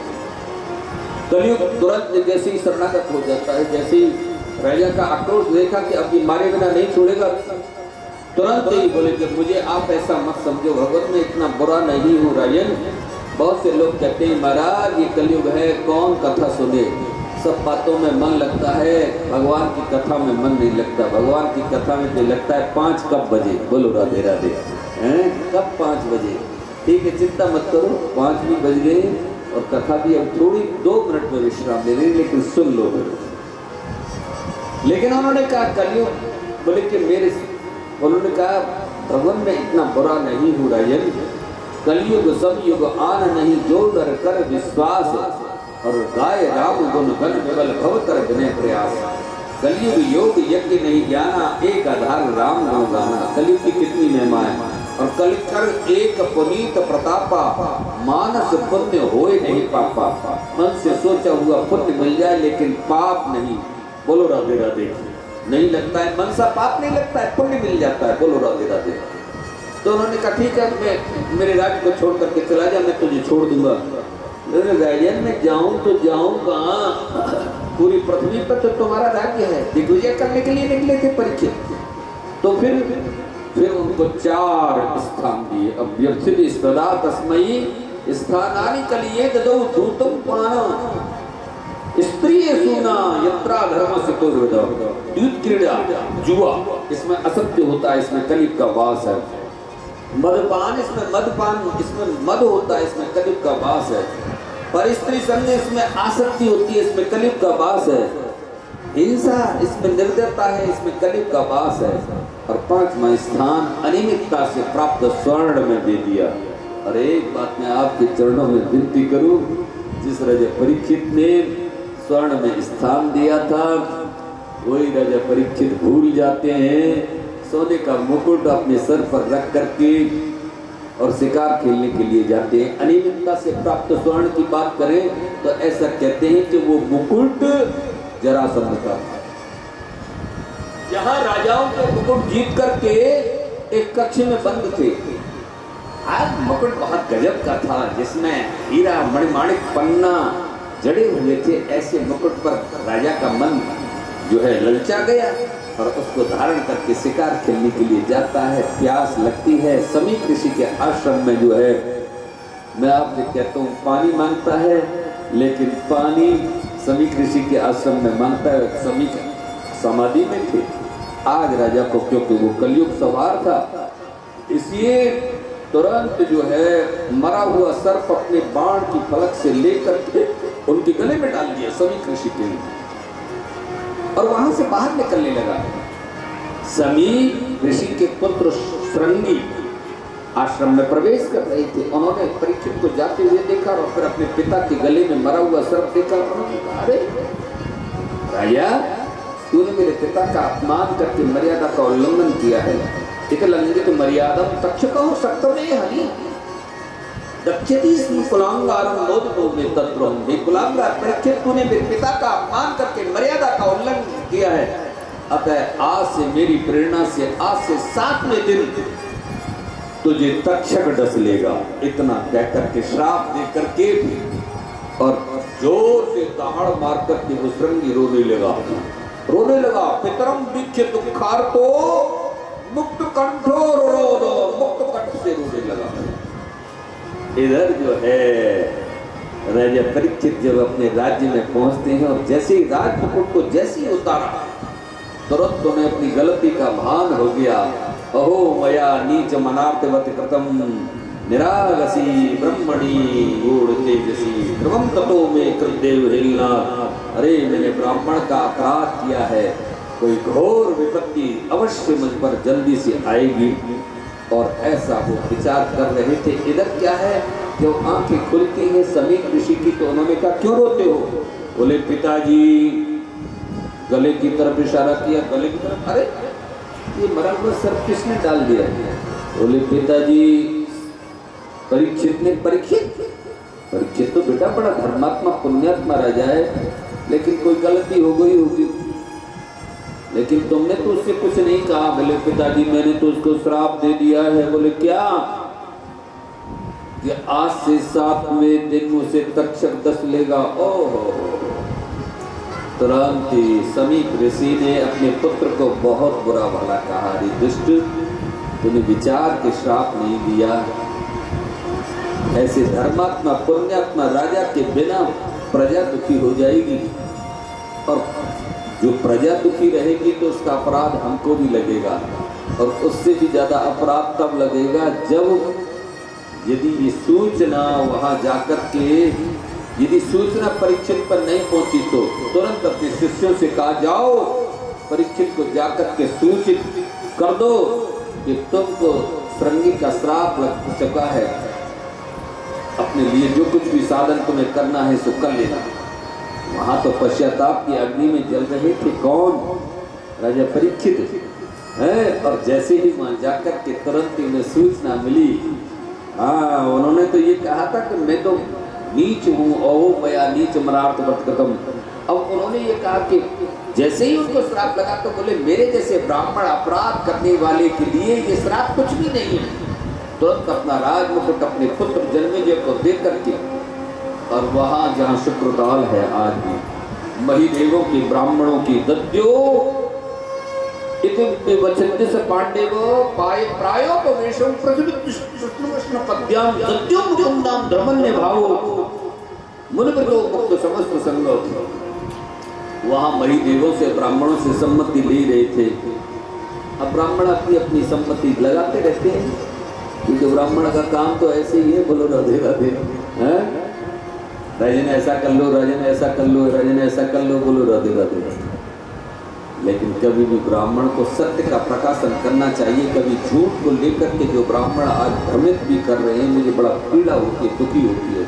कलयुग तुरंत जैसे ही शरणागत हो जाता है, जैसे ही राजा का आक्रोश देखा कि अब ये मारे बिना नहीं छोड़ेगा, तुरंत ही बोले कि मुझे आप ऐसा मत समझो, भगवत में इतना बुरा नहीं हूँ राजन। बहुत से लोग कहते हैं महाराज ये कलयुग है, कौन कथा सुने, सब बातों में मन लगता है, भगवान की कथा में मन नहीं लगता। भगवान की कथा में तो लगता है 5 कब बजे, बोलो राधे राधे, हैं कब 5 बजे, ठीक है चिंता मत करो, 5 भी बज गए और कथा भी अब थोड़ी 2 मिनट में विश्राम ले रही, लेकिन सुन लो। लेकिन उन्होंने कहा कलयुग, बोले कि मेरे, उन्होंने कहा भगवान में इतना बुरा नहीं हूँ राजन, कलयुग सब युग आन नहीं, जो नर कर विश्वास और गाय राम गुण गण केवल भव कर विनय प्रयास। कलयुग योग यज्ञ नहीं ज्ञाना, एक आधार राम गुण गाना। कलयुग की कितनी महिमा है। और कलिकर एक पुनीत प्रतापा, मानस पुण्य होए नहीं पापा। मन से सोचा हुआ पुण्य मिल जाए लेकिन पाप नहीं, बोलो राधे राधे, नहीं लगता है, मन सा पाप नहीं लगता है, पुण्य मिल जाता है, बोलो राधे राधे। तो उन्होंने कहा ठीक है मैं मेरे राज्य को छोड़ करके चला जा, मैं तुझे छोड़ दूंगा। राजन में जाऊं तो जाऊं कहाँ, पूरी पृथ्वी पर तो तुम्हारा राज्य है, दिग्विजय करने के लिए निकले थे परीक्षित। तो फिर उनको 4 स्थान दिए। अब व्यवस्थित स्पदा तस्मयी स्थानानि कलिये ददौ धूतम प्राण स्त्री सुना यत्रा धर्म से तो द्यूत क्रीड़ा जुआ, इसमें असत्य होता है, इसमें कलियुग का वास है। मदपान, इसमें मदपान, इसमें मद होता है, इसमें कलियुग का वास है। पर स्त्री संग इसमें आसक्ति होती है, इसमें कलियुग का वास है। हिंसा, इसमें निर्दयता है, इसमें कलियुग का वास है। और 5वां स्थान अनियमितता से प्राप्त स्वर्ण में दे दिया। और एक बात मैं आपके चरणों में विनती करूं, जिस राजा परीक्षित ने स्वर्ण में स्थान दिया था, वही राजा परीक्षित भूल जाते हैं सोने का मुकुट अपने सर पर रख करके और शिकार खेलने के लिए जाते हैं। अनियमितता से प्राप्त स्वर्ण की बात करें तो ऐसा कहते हैं कि वो मुकुट जरासंध का था। जहां राजाओं के मुकुट जीत करके एक कक्ष में बंद थे। आज मुकुट बहुत गजब का था, जिसमें हीरा मणिमाणिक पन्ना जड़े हुए थे। ऐसे मुकुट पर राजा का मन जो है ललचा गया और उसको धारण करके शिकार खेलने के लिए जाता है। प्यास लगती है, समीप ऋषि के आश्रम में जो है, मैं आपसे कहता हूँ, पानी मांगता है, लेकिन पानी समीप ऋषि के आश्रम में मांगता है। समीप समाधि में थे। आज राजा को, क्योंकि वो कलयुग सवार था, इसलिए तुरंत जो है मरा हुआ सर्प अपने बाण की फलक से लेकर के उनके गले में डाल दिया समीप ऋषि के, और वहां से बाहर निकलने लगा। समीप ऋषि के पुत्र श्रृंगी आश्रम में प्रवेश कर रहे थे। उन्होंने परीक्षित को जाते हुए देखा और फिर अपने पिता के गले में मरा हुआ सर्प देखा। उन्होंने कहा, अरे राजा, तूने मेरे पिता का अपमान करके मर्यादा का उल्लंघन किया है। इत लंघित मर्यादा तक्षक हो सकते हनी दक्षिणी कुलांगारम मोदतो में तत्रोम। हे कुलांगार परीक्षित, तूने मेरे पिता का अपमान करके मर्यादा का उल्लंघन किया है। अतः आज से मेरी प्रेरणा से, आज से 7वें दिन तुझे तक्षक डस लेगा। इतना कहकर के श्राप दे करके और जोर से दहाड़ मार करके वो श्रृंगी रोने लगा। पितरम दीक्षित दुखार्तो मुक्त कंठो रोदो, मुक्त कंठ से रोने लगा। इधर जो है राजा परीक्षित जब अपने राज्य में पहुंचते हैं और जैसे ही राजमुकुट को जैसे ही उतारा, तुरंत उन्हें अपनी गलती का भान हो गया। अहो मया नीच मनार्तवत कृतम निरागसी ब्रह्मणि गूढ़ तेजसी ध्रुवम ततो में कृतदेव हिलना। अरे, मैंने ब्राह्मण का अपराध किया है, कोई घोर विपत्ति अवश्य मुझ पर जल्दी से आएगी। और ऐसा वो विचार कर रहे थे। इधर क्या है कि वो आंखें खुलती हैं समीप ऋषि की, तो उन्होंने कहा, क्यों रोते हो? बोले, पिताजी, गले की तरफ इशारा किया, गले की तरफ। अरे, ये मरा हुआ सर्प किसने डाल दिया? बोले, पिताजी, परीक्षित ने। परीक्षित तो बेटा बड़ा धर्मात्मा पुण्यात्मा राजा है, लेकिन कोई गलती हो गई होगी। लेकिन तुमने तो उससे कुछ नहीं कहा। बोले, पिताजी, मैंने तो उसको श्राप दे दिया है। बोले, क्या? कि आज से 7वें दिन उसे तक्षक डस लेगा। ओहो! तुरंत ही समीप ऋषि ने अपने पुत्र को बहुत बुरा भला कहा। अरे दुष्ट, तूने विचार के श्राप नहीं दिया। ऐसे धर्मात्मा पुण्यात्मा राजा के बिना प्रजा दुखी हो जाएगी, और जो प्रजा दुखी रहेगी तो उसका अपराध हमको भी लगेगा। और उससे भी ज्यादा अपराध तब लगेगा जब यदि ये सूचना वहां जाकर के, यदि सूचना परीक्षित पर नहीं पहुंची तो तुरंत अपने शिष्यों से कहा, जाओ परीक्षित को जाकर के सूचित कर दो कि तुमको श्रृंगी का श्राप लग चुका है। अपने लिए जो कुछ भी साधन तुम्हें करना है सो कर लेना। वहां तो पश्चाताप की अग्नि में जल रहे थे। कौन? राजा परीक्षित है। और जैसे ही वहां जाकर के तुरंत उन्हें सूचना मिली, हाँ, उन्होंने तो ये कहा था कि मैं तो नीच हूँ, ओहो मया नीच मनार्तवत कृतम। अब उन्होंने ये कहा कि जैसे ही उनको श्राप लगा तो बोले, मेरे जैसे ब्राह्मण अपराध करने वाले के लिए ये श्राप कुछ भी नहीं है। तुरंत अपना राजमुकुट अपने पुत्र जन्मेजय को दे करके, और वहां जहां शुक्रताल है आज भी, महिदेवों की, ब्राह्मणों की दद्यो इति वचन्ति स पांडेव पाय प्रायोपवेशं प्रसविष्णु पद्याम दद्यो मुकुंदाम धर्मन्य भावो मुनिवृतो मुक्त समस्त संगो। वहां महिदेवों से, ब्राह्मणों से सम्मति ले रहे थे। अब ब्राह्मण अपनी अपनी सम्मति लगाते रहते हैं, क्योंकि ब्राह्मण का काम तो ऐसे ही है, बोलो राधे राधे, हैं? राजा ने ऐसा कर लो, राजा ने ऐसा कर लो, राजा ने ऐसा कर लो, बोलो राधे राधे। लेकिन कभी भी ब्राह्मण को सत्य का प्रकाशन करना चाहिए। कभी झूठ को लेकर के जो ब्राह्मण आज भ्रमित भी कर रहे हैं, मुझे बड़ा पीड़ा होती है, दुखी होती है,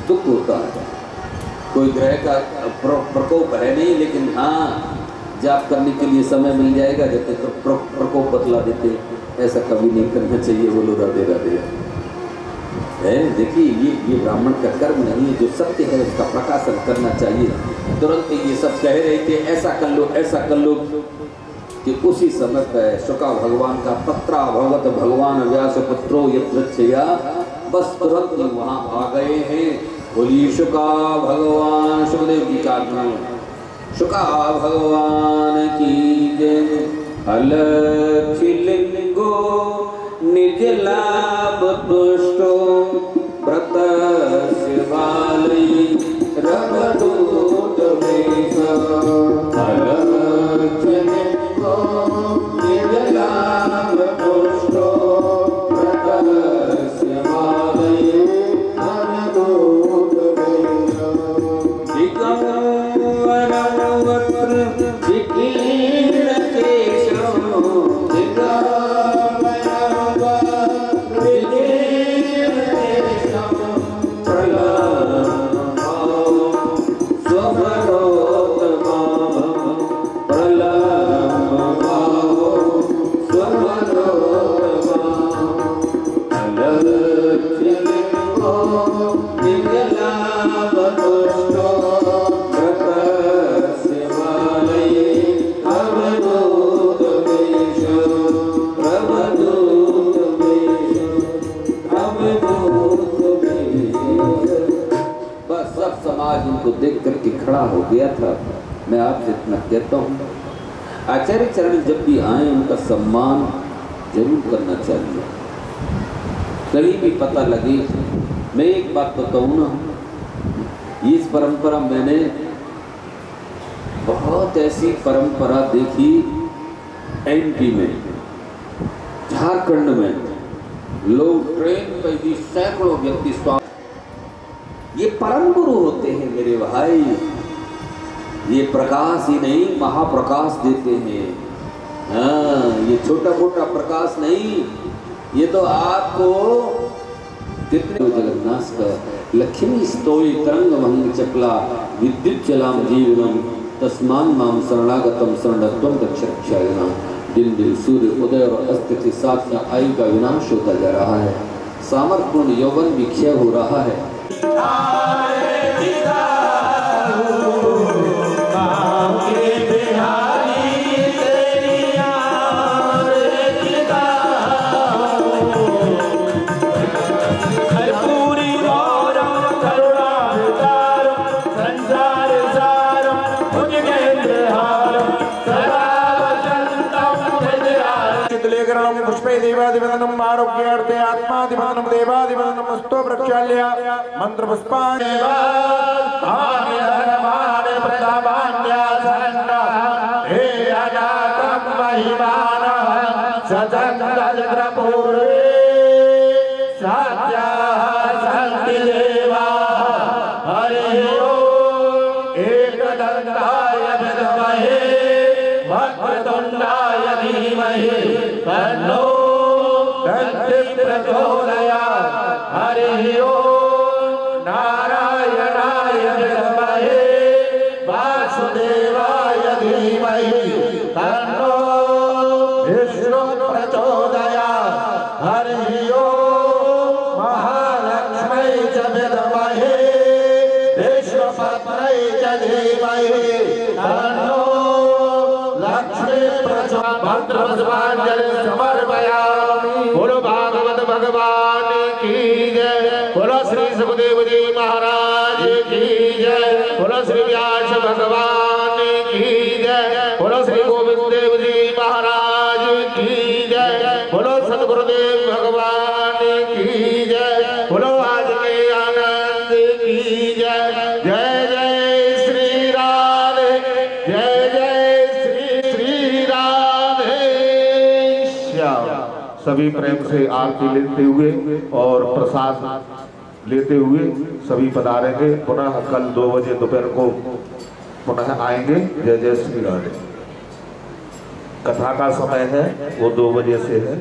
दुख होता है। कोई ग्रह का प्रकोप है नहीं, लेकिन हाँ, जाप करने के लिए समय मिल जाएगा, जब तक प्रकोप बतला देते। ऐसा कभी नहीं करना चाहिए, बोलो राधे राधे। है। देखिए ये ब्राह्मण का कर्म नहीं है, जो सत्य है उसका प्रकाशन करना चाहिए। तुरंत ये सब कह रहे थे ऐसा कर लो कि उसी समय पर शुका भगवान का तत्रा भगवत भगवान व्यास पुत्रो यत्रच्छया, बस तुरंत ही वहाँ आ गए हैं। बोलिए शुका भगवान, सुखदेव जी का शुका भगवान की जय। अलखिलिंगो निज लाभ तुष्टो व्रत शिवालय रघुदूत वेश। अलखिलिंगो निज लाभ तुष्टो व्रत शिवालय रघुदूत वेश। दिगंबरवक्त्र विकीर्ण केशो को देख करके खड़ा हो गया था। मैं आपसे इतना कहता हूँ, आचार्य चरण जब भी आए उनका सम्मान जरूर करना चाहिए। कहीं भी पता लगे, मैं एक बात बताऊँ ना, इस परंपरा मैंने बहुत ऐसी परंपरा देखी एमपी में, झारखंड में लोग ट्रेन पर भी सैकड़ों व्यक्ति स्वामी, ये परम गुरु होते हैं मेरे भाई। ये प्रकाश ही नहीं महाप्रकाश देते हैं। हाँ, ये छोटा मोटा प्रकाश नहीं, ये तो आपको कितने जगन्नाथ का लक्ष्मी स्तोई तरंग भंग चपला विद्युत चलाम जीवनम तस्मान माम शरणागतम शरणत्वम दक्षरक्षायना। दिन दिन सूर्य उदय और अस्त के साथ में आयु का विनाश होता जा रहा है, सामर्थ्यपूर्ण यौवन भी क्षय हो रहा है। पुष्पे देवादिवदनम आरोग्यार्थे आत्मादिवदनम देवादिवदनम स्तो प्रक्षाल्य मंत्र पुष्पाणि आने धर्माने प्रतापान्या सन्ना हे अजातम महिमान सदंतत्र पूर्वे सात्या सन्ति देवा हरि ओम एकदंताय विद्महे वक्रतुंडाय धीमहि तन्नो दन्ति प्रचोदयात्। हरि ओम नारायणाय विद्महे वासुदेवाय धीमहि तन्नो विष्णु प्रचोदयात्। हरि ओम महालक्ष्मै च विद्महे विष्णुपत्न्यै च धीमहि तन्नो लक्ष्मी प्रचोदयात्। मंत्रपुष्पांजलि समर्पयामि। बोलो भागवत भगवान की जय। बोलो श्री सुखदेव जी महाराज की जय। बोलो श्री व्यास भगवान की जय। बोलो श्री गोविंद देव जी महाराज की जय। बोलो सतगुरुदेव भगवान की जय। बोलो आज के आनंद की जय। जय जय श्री राधे, जय जय श्री राधे श्याम। सभी प्रेम से आरती लेते हुए और प्रसाद लेते हुए सभी पधारेंगे। पुनः कल 2 बजे दोपहर को पुनः आएंगे। जय जय श्री राधे। कथा का समय है वो 2 बजे से है।